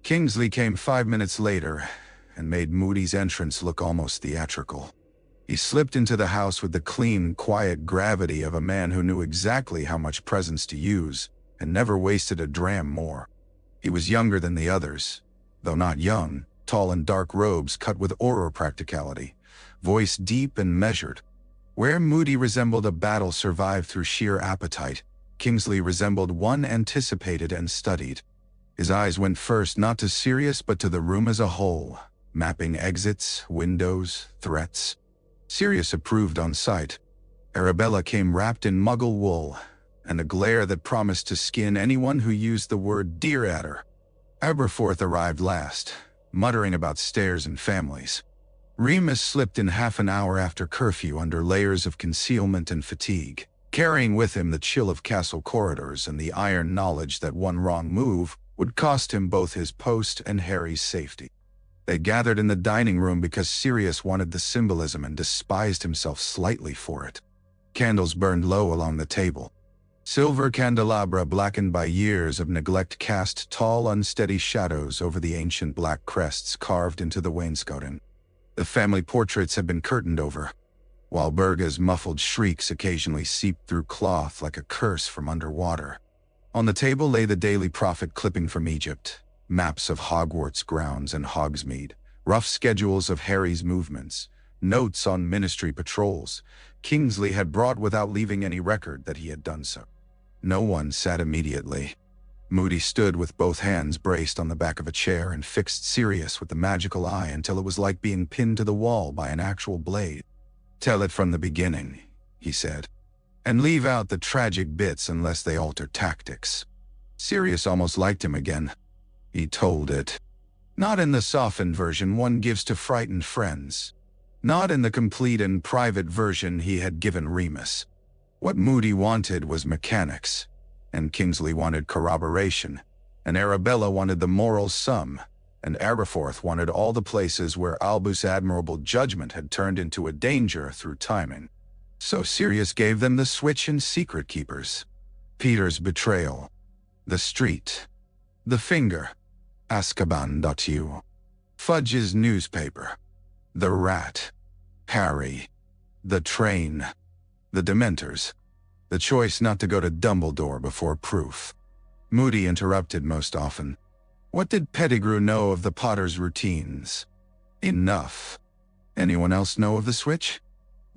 Kingsley came 5 minutes later and made Moody's entrance look almost theatrical. He slipped into the house with the clean, quiet gravity of a man who knew exactly how much presents to use and never wasted a dram more. He was younger than the others, though not young, tall in dark robes cut with Auror practicality, voice deep and measured. Where Moody resembled a battle survived through sheer appetite, Kingsley resembled one anticipated and studied. His eyes went first not to Sirius but to the room as a whole, mapping exits, windows, threats. Sirius approved on sight. Arabella came wrapped in muggle wool, and a glare that promised to skin anyone who used the word deer at her. Aberforth arrived last, muttering about stairs and families. Remus slipped in half an hour after curfew under layers of concealment and fatigue, carrying with him the chill of castle corridors and the iron knowledge that one wrong move would cost him both his post and Harry's safety. They gathered in the dining room because Sirius wanted the symbolism and despised himself slightly for it. Candles burned low along the table. Silver candelabra blackened by years of neglect cast tall, unsteady shadows over the ancient black crests carved into the wainscoting. The family portraits had been curtained over, while Walburga's muffled shrieks occasionally seeped through cloth like a curse from underwater. On the table lay the Daily Prophet clipping from Egypt, maps of Hogwarts grounds and Hogsmeade, rough schedules of Harry's movements, notes on ministry patrols. Kingsley had brought without leaving any record that he had done so. No one sat immediately. Moody stood with both hands braced on the back of a chair and fixed Sirius with the magical eye until it was like being pinned to the wall by an actual blade. "Tell it from the beginning," he said, "and leave out the tragic bits unless they alter tactics." Sirius almost liked him again. He told it. Not in the softened version one gives to frightened friends. Not in the complete and private version he had given Remus. What Moody wanted was mechanics, and Kingsley wanted corroboration, and Arabella wanted the moral sum, and Aberforth wanted all the places where Albus' admirable judgment had turned into a danger through timing. So Sirius gave them the switch and secret keepers. Peter's betrayal. The street. The finger. Azkaban.u. Fudge's newspaper. The rat. Harry. The train. The Dementors. The choice not to go to Dumbledore before proof. Moody interrupted most often. What did Pettigrew know of the Potter's routines? Enough. Anyone else know of the switch?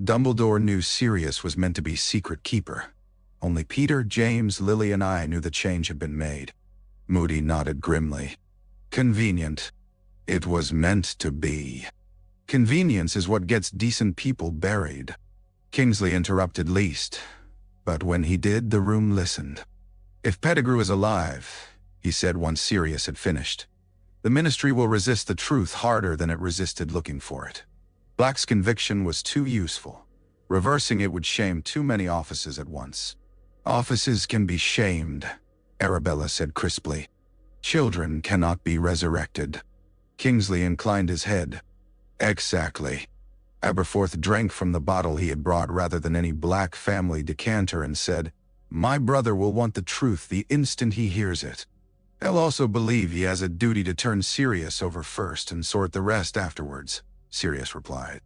Dumbledore knew Sirius was meant to be secret keeper. Only Peter, James, Lily, and I knew the change had been made. Moody nodded grimly. Convenient. It was meant to be. Convenience is what gets decent people buried. Kingsley interrupted least, but when he did, the room listened. If Pettigrew is alive, he said once Sirius had finished, the Ministry will resist the truth harder than it resisted looking for it. Black's conviction was too useful. Reversing it would shame too many offices at once. Offices can be shamed, Arabella said crisply. Children cannot be resurrected. Kingsley inclined his head. Exactly. Aberforth drank from the bottle he had brought rather than any Black family decanter and said, My brother will want the truth the instant he hears it. He'll also believe he has a duty to turn Sirius over first and sort the rest afterwards, Sirius replied.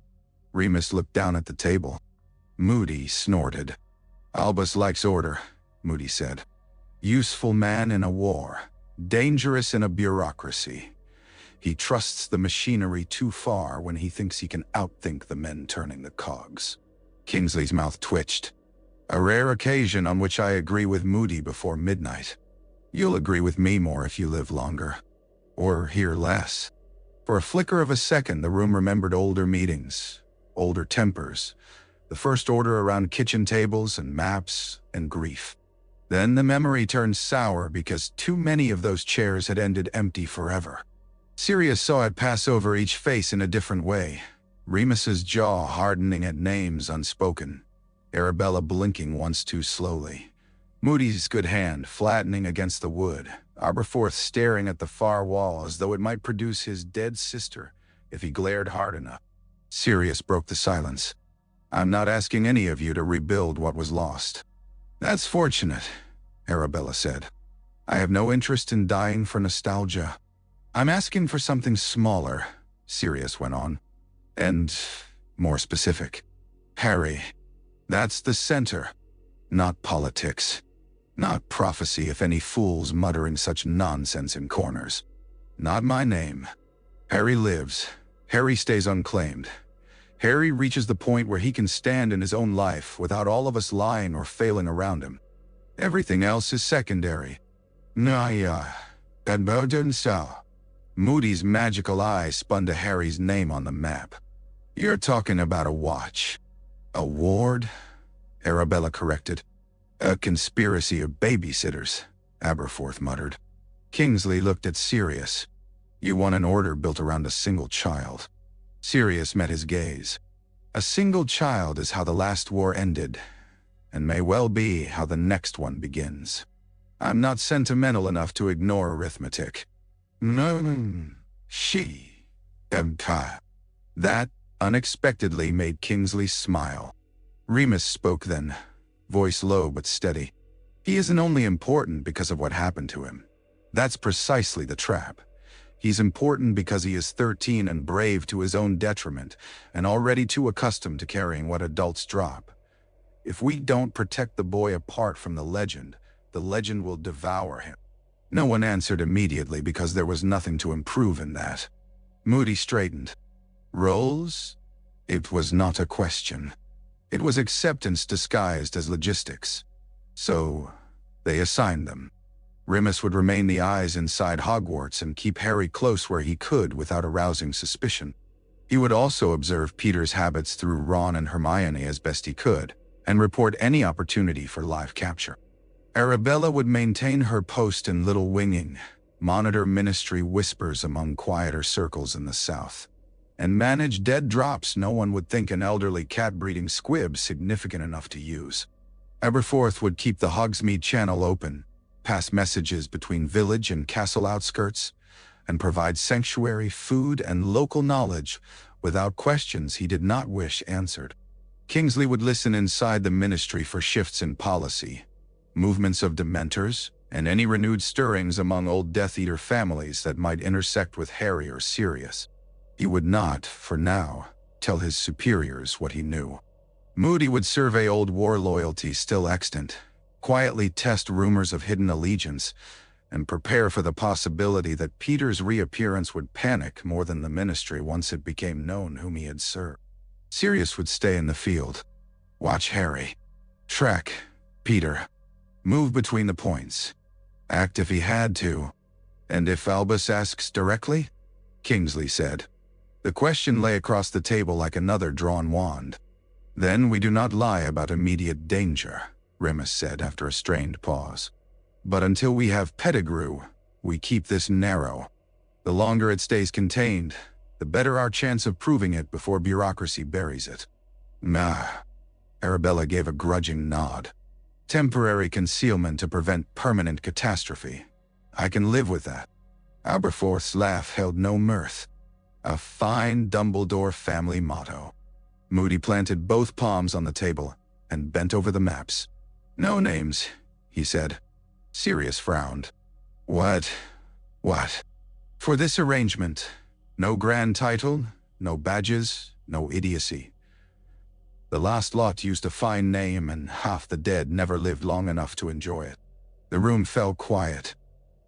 Remus looked down at the table. Moody snorted. Albus likes order, Moody said. Useful man in a war, dangerous in a bureaucracy. He trusts the machinery too far when he thinks he can outthink the men turning the cogs. Kingsley's mouth twitched. A rare occasion on which I agree with Moody before midnight. You'll agree with me more if you live longer. Or hear less. For a flicker of a second, the room remembered older meetings, older tempers, the first order around kitchen tables and maps and grief. Then the memory turned sour because too many of those chairs had ended empty forever. Sirius saw it pass over each face in a different way. Remus's jaw hardening at names unspoken. Arabella blinking once too slowly. Moody's good hand flattening against the wood. Aberforth staring at the far wall as though it might produce his dead sister if he glared hard enough. Sirius broke the silence. I'm not asking any of you to rebuild what was lost. That's fortunate, Arabella said. I have no interest in dying for nostalgia. I'm asking for something smaller, Sirius went on, and more specific. Harry, that's the center, not politics. Not prophecy if any fools muttering such nonsense in corners. Not my name. Harry lives. Harry stays unclaimed. Harry reaches the point where he can stand in his own life without all of us lying or failing around him. Everything else is secondary. Moody's magical eye spun to Harry's name on the map. You're talking about a watch. A ward? Arabella corrected. A conspiracy of babysitters, Aberforth muttered. Kingsley looked at Sirius. You want an order built around a single child. Sirius met his gaze. A single child is how the last war ended, and may well be how the next one begins. I'm not sentimental enough to ignore arithmetic. No, she. That unexpectedly made Kingsley smile. Remus spoke then, voice low but steady. He isn't only important because of what happened to him. That's precisely the trap. He's important because he is 13 and brave to his own detriment, and already too accustomed to carrying what adults drop. If we don't protect the boy apart from the legend will devour him. No one answered immediately because there was nothing to improve in that. Moody straightened. Roles? It was not a question. It was acceptance disguised as logistics. So, they assigned them. Remus would remain the eyes inside Hogwarts and keep Harry close where he could without arousing suspicion. He would also observe Peter's habits through Ron and Hermione as best he could, and report any opportunity for live capture. Arabella would maintain her post in Little Winging, monitor ministry whispers among quieter circles in the south, and manage dead drops no one would think an elderly cat-breeding squib significant enough to use. Aberforth would keep the Hogsmeade Channel open, pass messages between village and castle outskirts, and provide sanctuary, food, and local knowledge without questions he did not wish answered. Kingsley would listen inside the ministry for shifts in policy, movements of Dementors, and any renewed stirrings among old Death Eater families that might intersect with Harry or Sirius. He would not, for now, tell his superiors what he knew. Moody would survey old war loyalty still extant, quietly test rumors of hidden allegiance, and prepare for the possibility that Peter's reappearance would panic more than the ministry once it became known whom he had served. Sirius would stay in the field. Watch Harry. Track Peter. Move between the points. Act if he had to. And if Albus asks directly? Kingsley said. The question lay across the table like another drawn wand. Then we do not lie about immediate danger, Remus said after a strained pause. But until we have Pettigrew, we keep this narrow. The longer it stays contained, the better our chance of proving it before bureaucracy buries it. Arabella gave a grudging nod. Temporary concealment to prevent permanent catastrophe. I can live with that. Aberforth's laugh held no mirth. A fine Dumbledore family motto. Moody planted both palms on the table and bent over the maps. No names, he said. Sirius frowned. What? For this arrangement, no grand title, no badges, no idiocy. The last lot used a fine name and half the dead never lived long enough to enjoy it. The room fell quiet.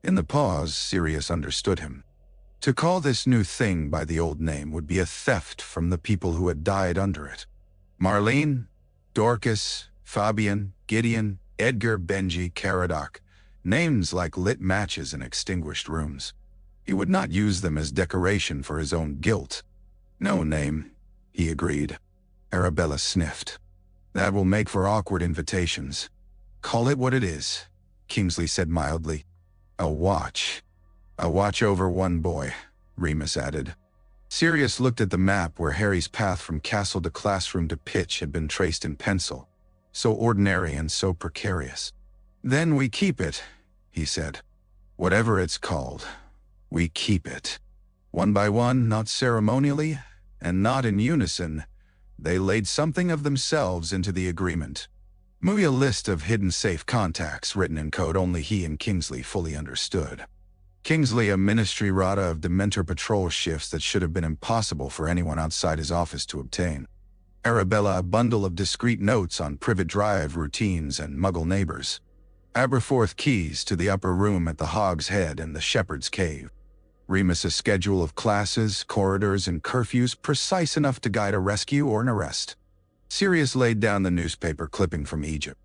In the pause, Sirius understood him. To call this new thing by the old name would be a theft from the people who had died under it. Marlene, Dorcas, Fabian, Gideon, Edgar, Benji, Caradoc, names like lit matches in extinguished rooms. He would not use them as decoration for his own guilt. No name, he agreed. Arabella sniffed. That will make for awkward invitations. Call it what it is, Kingsley said mildly. A watch. A watch over one boy, Remus added. Sirius looked at the map where Harry's path from castle to classroom to pitch had been traced in pencil. So ordinary and so precarious. Then we keep it, he said. Whatever it's called, we keep it. One by one, not ceremonially, and not in unison, they laid something of themselves into the agreement. Moving a list of hidden safe contacts written in code only he and Kingsley fully understood. Kingsley, a ministry rata of Dementor patrol shifts that should have been impossible for anyone outside his office to obtain. Arabella, a bundle of discreet notes on Privet Drive routines and Muggle neighbors. Aberforth keys to the upper room at the Hog's Head and the Shepherd's Cave. Remus a schedule of classes, corridors, and curfews precise enough to guide a rescue or an arrest. Sirius laid down the newspaper clipping from Egypt.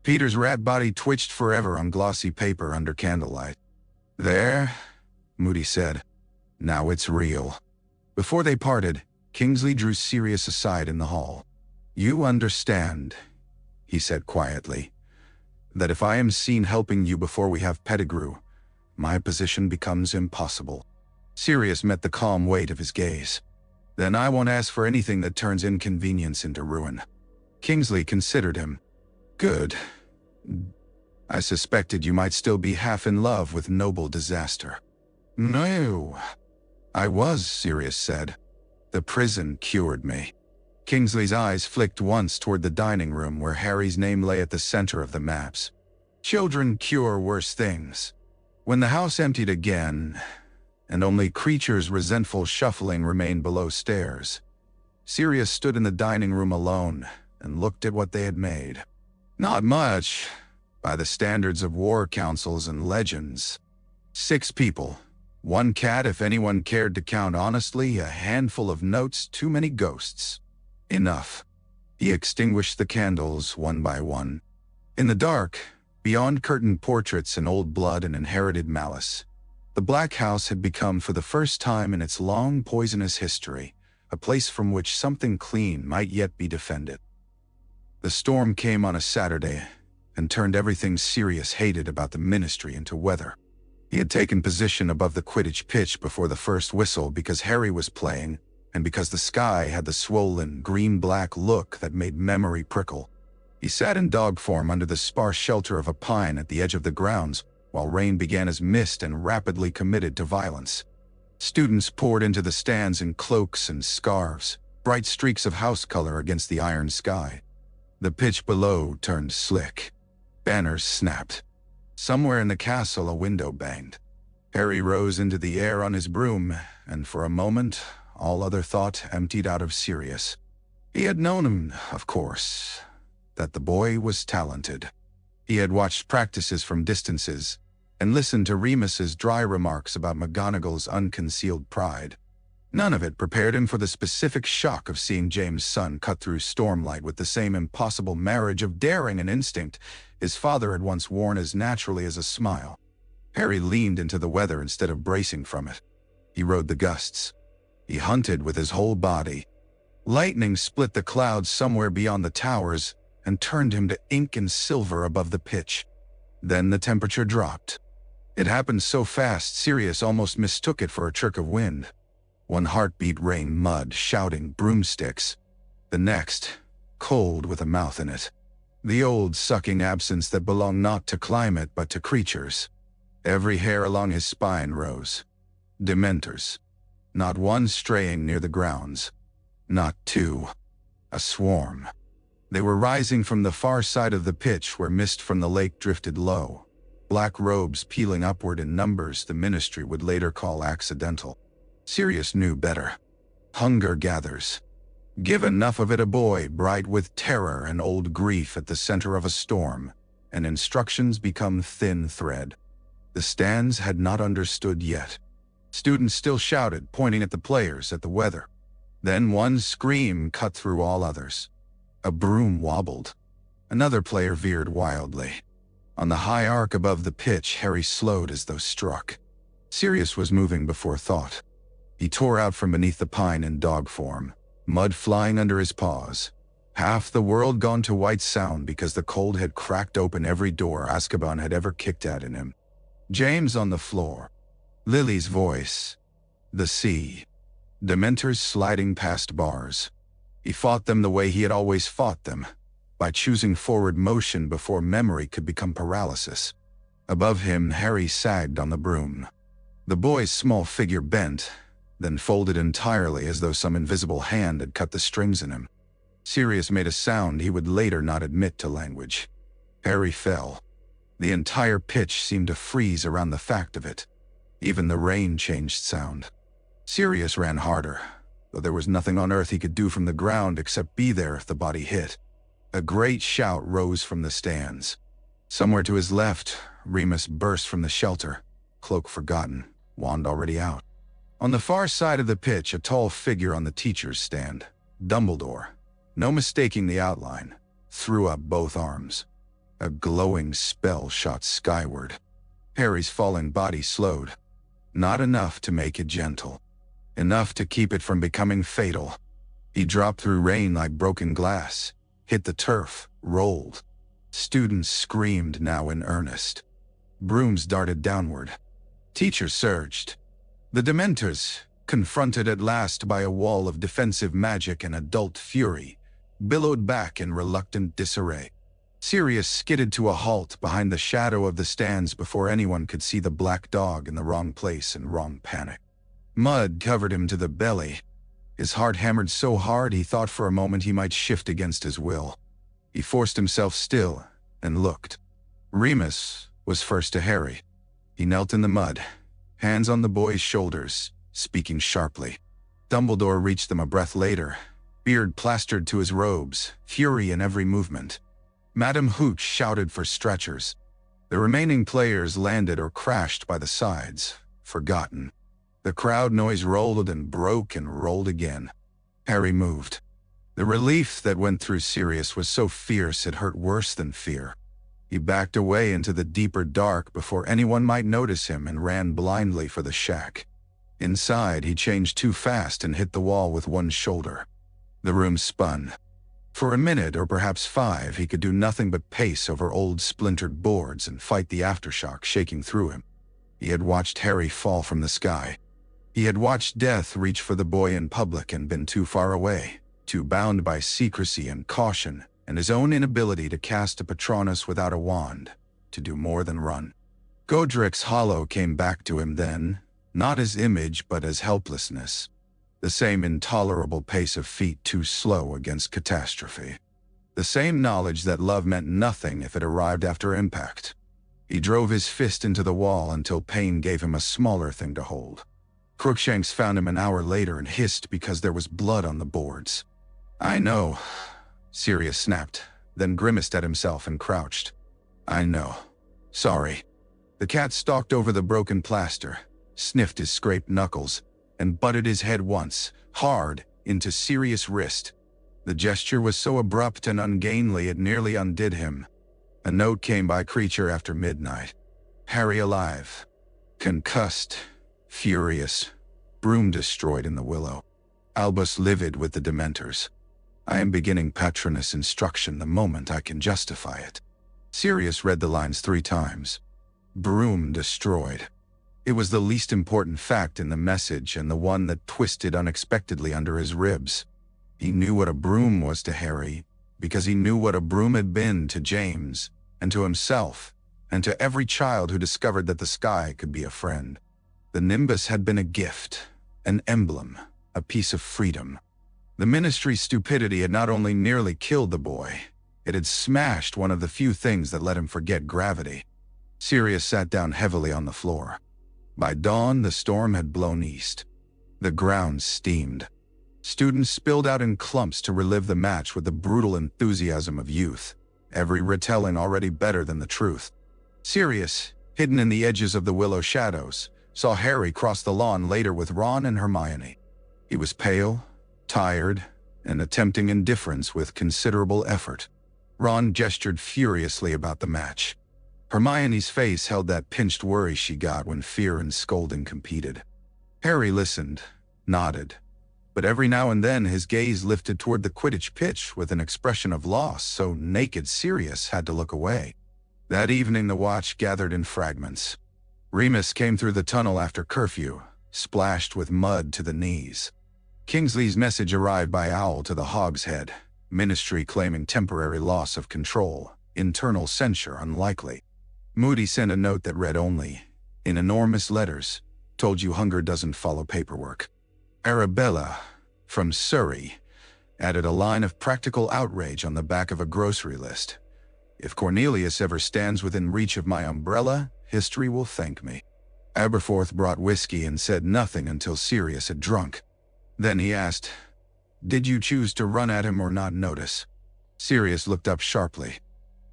Peter's rat body twitched forever on glossy paper under candlelight. There, Moody said. Now it's real. Before they parted, Kingsley drew Sirius aside in the hall. You understand, he said quietly, that if I am seen helping you before we have Pettigrew, my position becomes impossible. Sirius met the calm weight of his gaze. Then I won't ask for anything that turns inconvenience into ruin. Kingsley considered him. Good. I suspected you might still be half in love with noble disaster. No. I was, Sirius said. The prison cured me. Kingsley's eyes flicked once toward the dining room where Harry's name lay at the center of the maps. Children cure worse things. When the house emptied again, and only creatures' resentful shuffling remained below stairs, Sirius stood in the dining room alone and looked at what they had made. Not much, by the standards of war councils and legends. 6 people. 1 cat if anyone cared to count honestly, a handful of notes, too many ghosts. Enough. He extinguished the candles one by one. In the dark, beyond curtained portraits and old blood and inherited malice, the Black House had become for the first time in its long poisonous history, a place from which something clean might yet be defended. The storm came on a Saturday and turned everything Sirius hated about the ministry into weather. He had taken position above the Quidditch pitch before the first whistle because Harry was playing, and because the sky had the swollen, green-black look that made memory prickle. He sat in dog form under the sparse shelter of a pine at the edge of the grounds, while rain began as mist and rapidly committed to violence. Students poured into the stands in cloaks and scarves, bright streaks of house color against the iron sky. The pitch below turned slick. Banners snapped. Somewhere in the castle a window banged. Harry rose into the air on his broom, and for a moment, all other thought emptied out of Sirius. He had known him, of course, that the boy was talented. He had watched practices from distances, and listened to Remus's dry remarks about McGonagall's unconcealed pride. None of it prepared him for the specific shock of seeing James' son cut through stormlight with the same impossible marriage of daring and instinct his father had once worn as naturally as a smile. Harry leaned into the weather instead of bracing from it. He rode the gusts. He hunted with his whole body. Lightning split the clouds somewhere beyond the towers and turned him to ink and silver above the pitch. Then the temperature dropped. It happened so fast Sirius almost mistook it for a chirk of wind. One heartbeat rained mud, shouting broomsticks. The next, cold with a mouth in it. The old sucking absence that belonged not to climate but to creatures. Every hair along his spine rose. Dementors. Not one straying near the grounds. Not 2. A swarm. They were rising from the far side of the pitch where mist from the lake drifted low. Black robes peeling upward in numbers the ministry would later call accidental. Sirius knew better. Hunger gathers. Give enough of it a boy bright with terror and old grief at the center of a storm, and instructions become thin thread. The stands had not understood yet. Students still shouted, pointing at the players, at the weather. Then one scream cut through all others. A broom wobbled. Another player veered wildly. On the high arc above the pitch, Harry slowed as though struck. Sirius was moving before thought. He tore out from beneath the pine in dog form, mud flying under his paws. Half the world gone to white sound because the cold had cracked open every door Azkaban had ever kicked at in him. James on the floor. Lily's voice. The sea. Dementors sliding past bars. He fought them the way he had always fought them, by choosing forward motion before memory could become paralysis. Above him, Harry sagged on the broom. The boy's small figure bent, then folded entirely as though some invisible hand had cut the strings in him. Sirius made a sound he would later not admit to language. Harry fell. The entire pitch seemed to freeze around the fact of it. Even the rain changed sound. Sirius ran harder, though there was nothing on earth he could do from the ground except be there if the body hit. A great shout rose from the stands. Somewhere to his left, Remus burst from the shelter, cloak forgotten, wand already out. On the far side of the pitch, a tall figure on the teacher's stand, Dumbledore, no mistaking the outline, threw up both arms. A glowing spell shot skyward. Harry's falling body slowed. Not enough to make it gentle. Enough to keep it from becoming fatal. He dropped through rain like broken glass, hit the turf, rolled. Students screamed now in earnest. Brooms darted downward. Teachers surged. The Dementors, confronted at last by a wall of defensive magic and adult fury, billowed back in reluctant disarray. Sirius skidded to a halt behind the shadow of the stands before anyone could see the black dog in the wrong place in wrong panic. Mud covered him to the belly. His heart hammered so hard he thought for a moment he might shift against his will. He forced himself still and looked. Remus was first to Harry. He knelt in the mud, hands on the boy's shoulders, speaking sharply. Dumbledore reached them a breath later, beard plastered to his robes, fury in every movement. Madame Hooch shouted for stretchers. The remaining players landed or crashed by the sides, forgotten. The crowd noise rolled and broke and rolled again. Harry moved. The relief that went through Sirius was so fierce it hurt worse than fear. He backed away into the deeper dark before anyone might notice him and ran blindly for the shack. Inside, he changed too fast and hit the wall with one shoulder. The room spun. For a minute or perhaps 5, he could do nothing but pace over old splintered boards and fight the aftershock shaking through him. He had watched Harry fall from the sky. He had watched death reach for the boy in public and been too far away, too bound by secrecy and caution, and his own inability to cast a Patronus without a wand, to do more than run. Godric's hollow came back to him then, not as image but as helplessness. The same intolerable pace of feet too slow against catastrophe. The same knowledge that love meant nothing if it arrived after impact. He drove his fist into the wall until pain gave him a smaller thing to hold. Crookshanks found him an hour later and hissed because there was blood on the boards. "I know," Sirius snapped, then grimaced at himself and crouched. "I know. Sorry." The cat stalked over the broken plaster, sniffed his scraped knuckles, and butted his head once, hard, into Sirius' wrist. The gesture was so abrupt and ungainly it nearly undid him. A note came by creature after midnight. Harry alive. Concussed. Furious. Broom destroyed in the willow. Albus livid with the Dementors. I am beginning Patronus instruction the moment I can justify it. Sirius read the lines 3 times. Broom destroyed. It was the least important fact in the message and the one that twisted unexpectedly under his ribs. He knew what a broom was to Harry, because he knew what a broom had been to James, and to himself, and to every child who discovered that the sky could be a friend. The nimbus had been a gift, an emblem, a piece of freedom. The ministry's stupidity had not only nearly killed the boy, it had smashed one of the few things that let him forget gravity. Sirius sat down heavily on the floor. By dawn, the storm had blown east. The ground steamed. Students spilled out in clumps to relive the match with the brutal enthusiasm of youth, every retelling already better than the truth. Sirius, hidden in the edges of the willow shadows, saw Harry cross the lawn later with Ron and Hermione. He was pale, tired, and attempting indifference with considerable effort. Ron gestured furiously about the match. Hermione's face held that pinched worry she got when fear and scolding competed. Harry listened, nodded, but every now and then his gaze lifted toward the Quidditch pitch with an expression of loss, so naked Sirius had to look away. That evening the watch gathered in fragments. Remus came through the tunnel after curfew, splashed with mud to the knees. Kingsley's message arrived by owl to the Hog's Head, Ministry claiming temporary loss of control, internal censure unlikely. Moody sent a note that read only, in enormous letters, told you hunger doesn't follow paperwork. Arabella, from Surrey, added a line of practical outrage on the back of a grocery list. If Cornelius ever stands within reach of my umbrella, history will thank me. Aberforth brought whiskey and said nothing until Sirius had drunk. Then he asked, "Did you choose to run at him or not notice?" Sirius looked up sharply.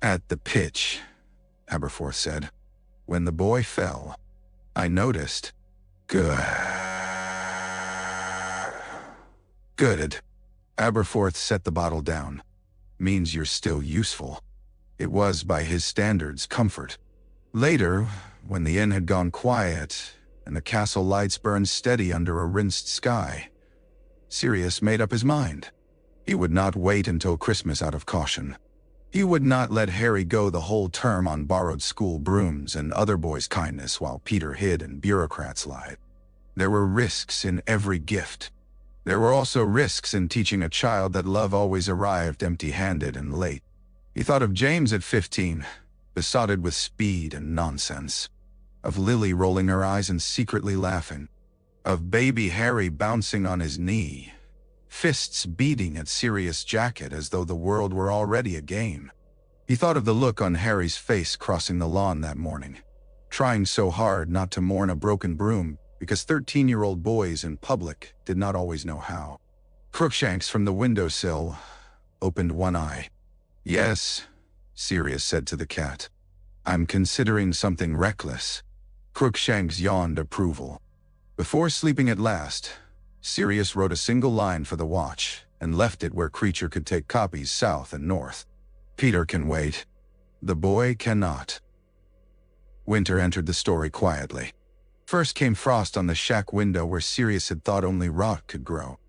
"At the pitch," Aberforth said. "When the boy fell, I noticed." Good. Aberforth set the bottle down. "Means you're still useful." It was, by his standards, comfort. Later, when the inn had gone quiet and the castle lights burned steady under a rinsed sky, Sirius made up his mind. He would not wait until Christmas out of caution. He would not let Harry go the whole term on borrowed school brooms and other boys' kindness while Peter hid and bureaucrats lied. There were risks in every gift. There were also risks in teaching a child that love always arrived empty-handed and late. He thought of James at 15, besotted with speed and nonsense. Of Lily rolling her eyes and secretly laughing. Of baby Harry bouncing on his knee, fists beating at Sirius' jacket as though the world were already a game. He thought of the look on Harry's face crossing the lawn that morning, trying so hard not to mourn a broken broom because 13-year-old boys in public did not always know how. Crookshanks from the windowsill opened one eye. "Yes," Sirius said to the cat. "I'm considering something reckless." Crookshanks yawned approval. Before sleeping at last, Sirius wrote a single line for the watch and left it where Creature could take copies south and north. Peter can wait. The boy cannot. Winter entered the story quietly. First came frost on the shack window where Sirius had thought only rot could grow.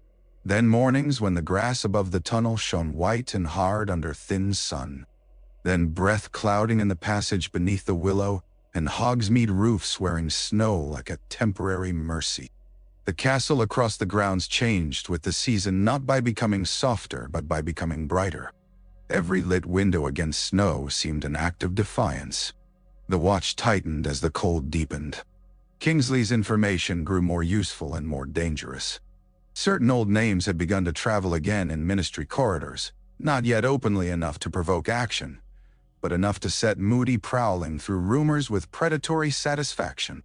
Then mornings when the grass above the tunnel shone white and hard under thin sun. Then breath clouding in the passage beneath the willow, and Hogsmeade roofs wearing snow like a temporary mercy. The castle across the grounds changed with the season, not by becoming softer but by becoming brighter. Every lit window against snow seemed an act of defiance. The watch tightened as the cold deepened. Kingsley's information grew more useful and more dangerous. Certain old names had begun to travel again in Ministry corridors, not yet openly enough to provoke action, but enough to set Moody prowling through rumors with predatory satisfaction.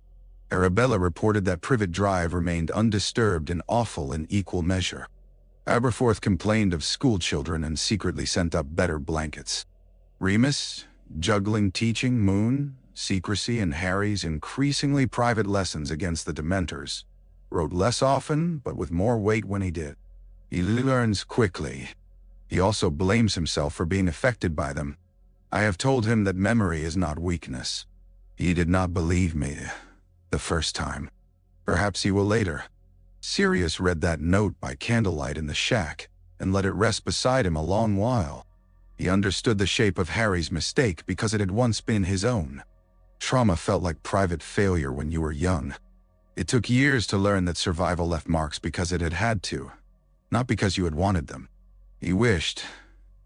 Arabella reported that Privet Drive remained undisturbed and awful in equal measure. Aberforth complained of schoolchildren and secretly sent up better blankets. Remus, juggling teaching, Moon, secrecy, and Harry's increasingly private lessons against the Dementors, wrote less often but with more weight when he did. He learns quickly. He also blames himself for being affected by them. I have told him that memory is not weakness. He did not believe me the first time. Perhaps he will later. Sirius read that note by candlelight in the shack and let it rest beside him a long while. He understood the shape of Harry's mistake because it had once been his own. Trauma felt like private failure when you were young. It took years to learn that survival left marks because it had to, not because you had wanted them. He wished,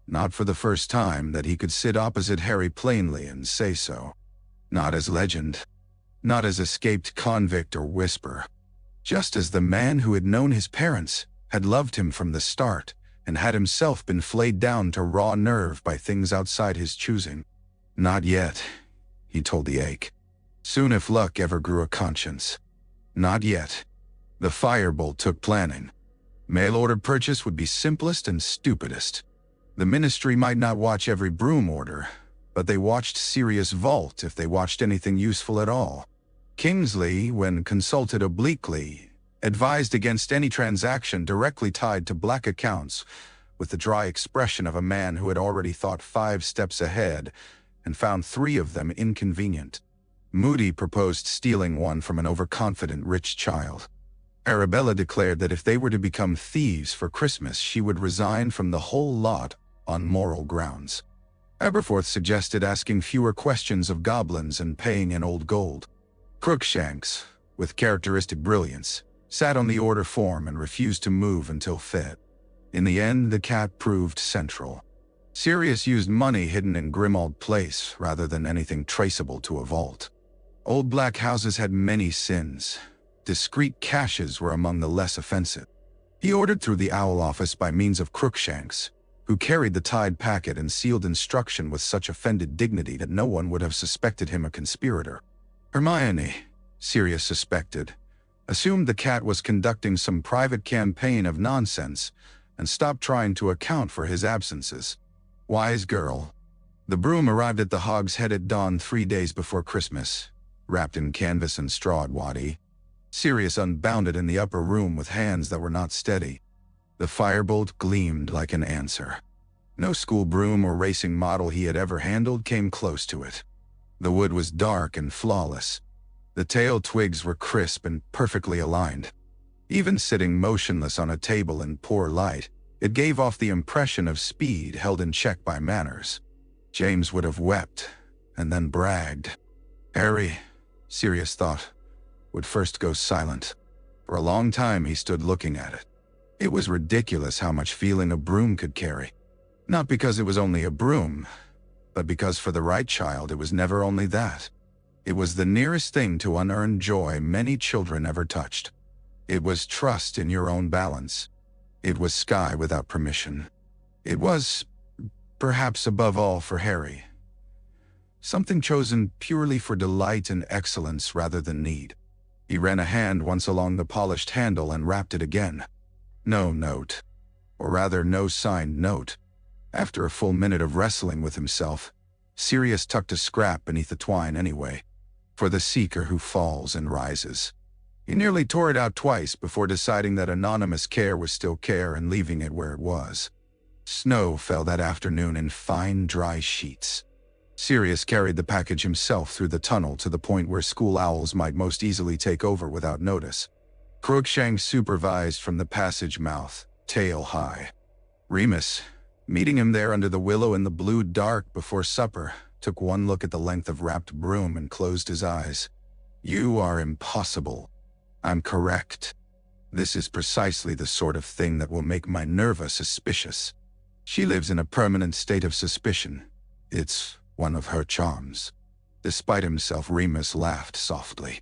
not for the first time, that he could sit opposite Harry plainly and say so. Not as legend, not as escaped convict or whisper, just as the man who had known his parents, had loved him from the start, and had himself been flayed down to raw nerve by things outside his choosing. Not yet, he told the ache. Soon if luck ever grew a conscience. Not yet. The Firebolt took planning. Mail-order purchase would be simplest and stupidest. The Ministry might not watch every broom order, but they watched Sirius Vault if they watched anything useful at all. Kingsley, when consulted obliquely, advised against any transaction directly tied to black accounts, with the dry expression of a man who had already thought 5 steps ahead and found 3 of them inconvenient. Moody proposed stealing one from an overconfident rich child. Arabella declared that if they were to become thieves for Christmas, she would resign from the whole lot on moral grounds. Aberforth suggested asking fewer questions of goblins and paying in old gold. Crookshanks, with characteristic brilliance, sat on the order form and refused to move until fed. In the end, the cat proved central. Sirius used money hidden in Grimmauld Place rather than anything traceable to a vault. Old black houses had many sins. Discreet caches were among the less offensive. He ordered through the Owl office by means of Crookshanks, who carried the tied packet and sealed instruction with such offended dignity that no one would have suspected him a conspirator. Hermione, Sirius suspected, assumed the cat was conducting some private campaign of nonsense and stopped trying to account for his absences. Wise girl. The broom arrived at the Hog's Head at dawn 3 days before Christmas, wrapped in canvas and strawed waddy. Sirius unbounded in the upper room with hands that were not steady. The firebolt gleamed like an answer. No school broom or racing model he had ever handled came close to it. The wood was dark and flawless. The tail twigs were crisp and perfectly aligned. Even sitting motionless on a table in poor light, it gave off the impression of speed held in check by manners. James would have wept, and then bragged. Harry, Sirius thought, would first go silent. For a long time he stood looking at it. It was ridiculous how much feeling a broom could carry. Not because it was only a broom, but because for the right child it was never only that. It was the nearest thing to unearned joy many children ever touched. It was trust in your own balance. It was sky without permission. It was, perhaps above all for Harry, something chosen purely for delight and excellence rather than need. He ran a hand once along the polished handle and rapped it again. No note. Or rather, no signed note. After a full minute of wrestling with himself, Sirius tucked a scrap beneath the twine anyway. For the seeker who falls and rises. He nearly tore it out twice before deciding that anonymous care was still care and leaving it where it was. Snow fell that afternoon in fine, dry sheets. Sirius carried the package himself through the tunnel to the point where school owls might most easily take over without notice. Crookshanks supervised from the passage mouth, tail high. Remus, meeting him there under the willow in the blue dark before supper, took one look at the length of wrapped broom and closed his eyes. You are impossible. I'm correct. This is precisely the sort of thing that will make my Nerva suspicious. She lives in a permanent state of suspicion. It's one of her charms. Despite himself, Remus laughed softly.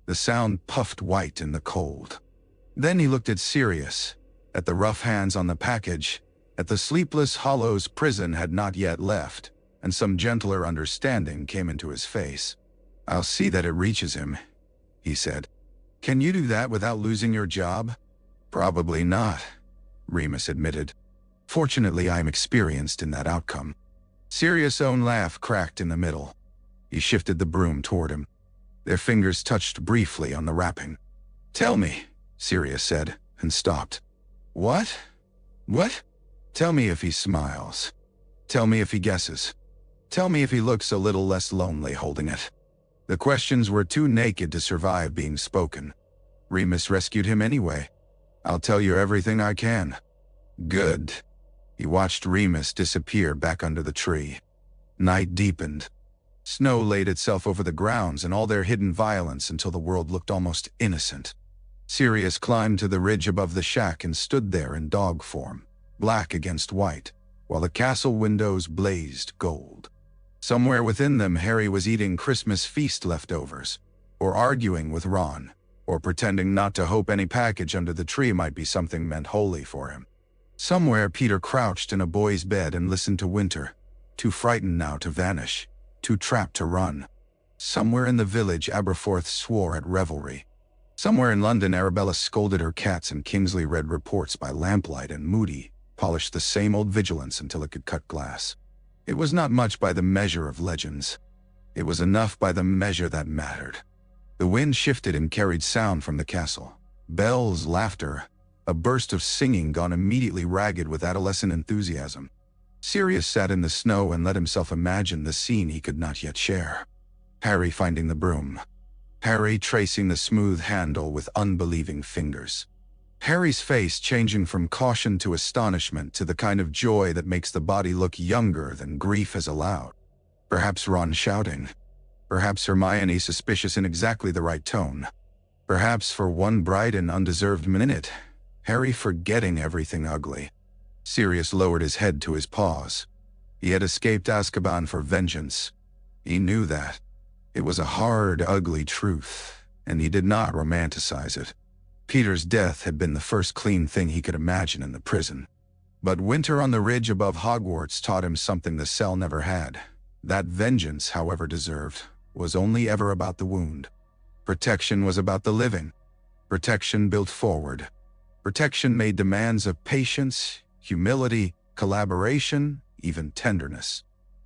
The sound puffed white in the cold. Then he looked at Sirius, at the rough hands on the package, at the sleepless Hollows prison had not yet left, and some gentler understanding came into his face. I'll see that it reaches him, he said. Can you do that without losing your job? Probably not, Remus admitted. Fortunately, I'm experienced in that outcome. Sirius' own laugh cracked in the middle. He shifted the broom toward him. Their fingers touched briefly on the wrapping. Tell me, Sirius said, and stopped. What? What? Tell me if he smiles. Tell me if he guesses. Tell me if he looks a little less lonely holding it. The questions were too naked to survive being spoken. Remus rescued him anyway. I'll tell you everything I can. Good. He watched Remus disappear back under the tree. Night deepened. Snow laid itself over the grounds and all their hidden violence until the world looked almost innocent. Sirius climbed to the ridge above the shack and stood there in dog form, black against white, while the castle windows blazed gold. Somewhere within them, Harry was eating Christmas feast leftovers, or arguing with Ron, or pretending not to hope any package under the tree might be something meant wholly for him. Somewhere, Peter crouched in a boy's bed and listened to winter, too frightened now to vanish, too trapped to run. Somewhere in the village, Aberforth swore at revelry. Somewhere in London, Arabella scolded her cats and Kingsley read reports by lamplight and Moody polished the same old vigilance until it could cut glass. It was not much by the measure of legends. It was enough by the measure that mattered. The wind shifted and carried sound from the castle. Bells, laughter, a burst of singing gone immediately ragged with adolescent enthusiasm. Sirius sat in the snow and let himself imagine the scene he could not yet share. Harry finding the broom. Harry tracing the smooth handle with unbelieving fingers. Harry's face changing from caution to astonishment to the kind of joy that makes the body look younger than grief has allowed. Perhaps Ron shouting. Perhaps Hermione suspicious in exactly the right tone. Perhaps for one bright and undeserved minute, Harry forgetting everything ugly. Sirius lowered his head to his paws. He had escaped Azkaban for vengeance. He knew that. It was a hard, ugly truth, and he did not romanticize it. Peter's death had been the first clean thing he could imagine in the prison. But winter on the ridge above Hogwarts taught him something the cell never had. That vengeance, however deserved, was only ever about the wound. Protection was about the living. Protection built forward. Protection made demands of patience, humility, collaboration, even tenderness.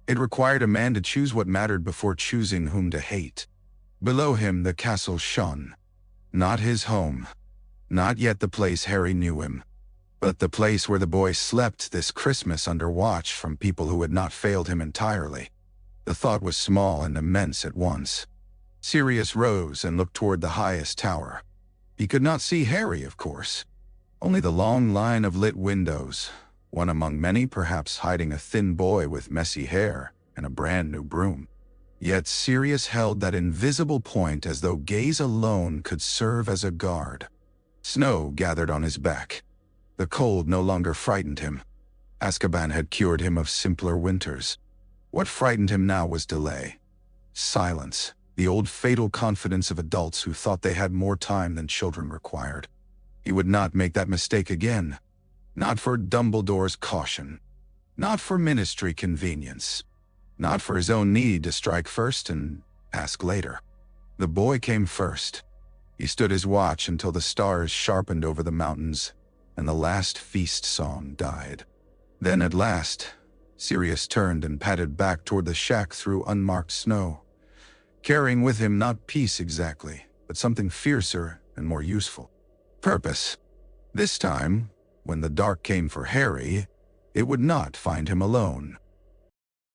It required a man to choose what mattered before choosing whom to hate. Below him the castle shone. Not his home. Not yet the place Harry knew him. But the place where the boy slept this Christmas under watch from people who had not failed him entirely. The thought was small and immense at once. Sirius rose and looked toward the highest tower. He could not see Harry, of course. Only the long line of lit windows, one among many perhaps hiding a thin boy with messy hair and a brand new broom. Yet Sirius held that invisible point as though gaze alone could serve as a guard. Snow gathered on his back. The cold no longer frightened him. Azkaban had cured him of simpler winters. What frightened him now was delay. Silence, the old fatal confidence of adults who thought they had more time than children required. He would not make that mistake again. Not for Dumbledore's caution. Not for ministry convenience. Not for his own need to strike first and ask later. The boy came first. He stood his watch until the stars sharpened over the mountains and the last feast song died. Then at last, Sirius turned and padded back toward the shack through unmarked snow, carrying with him not peace exactly, but something fiercer and more useful. Purpose. This time, when the dark came for Harry, it would not find him alone.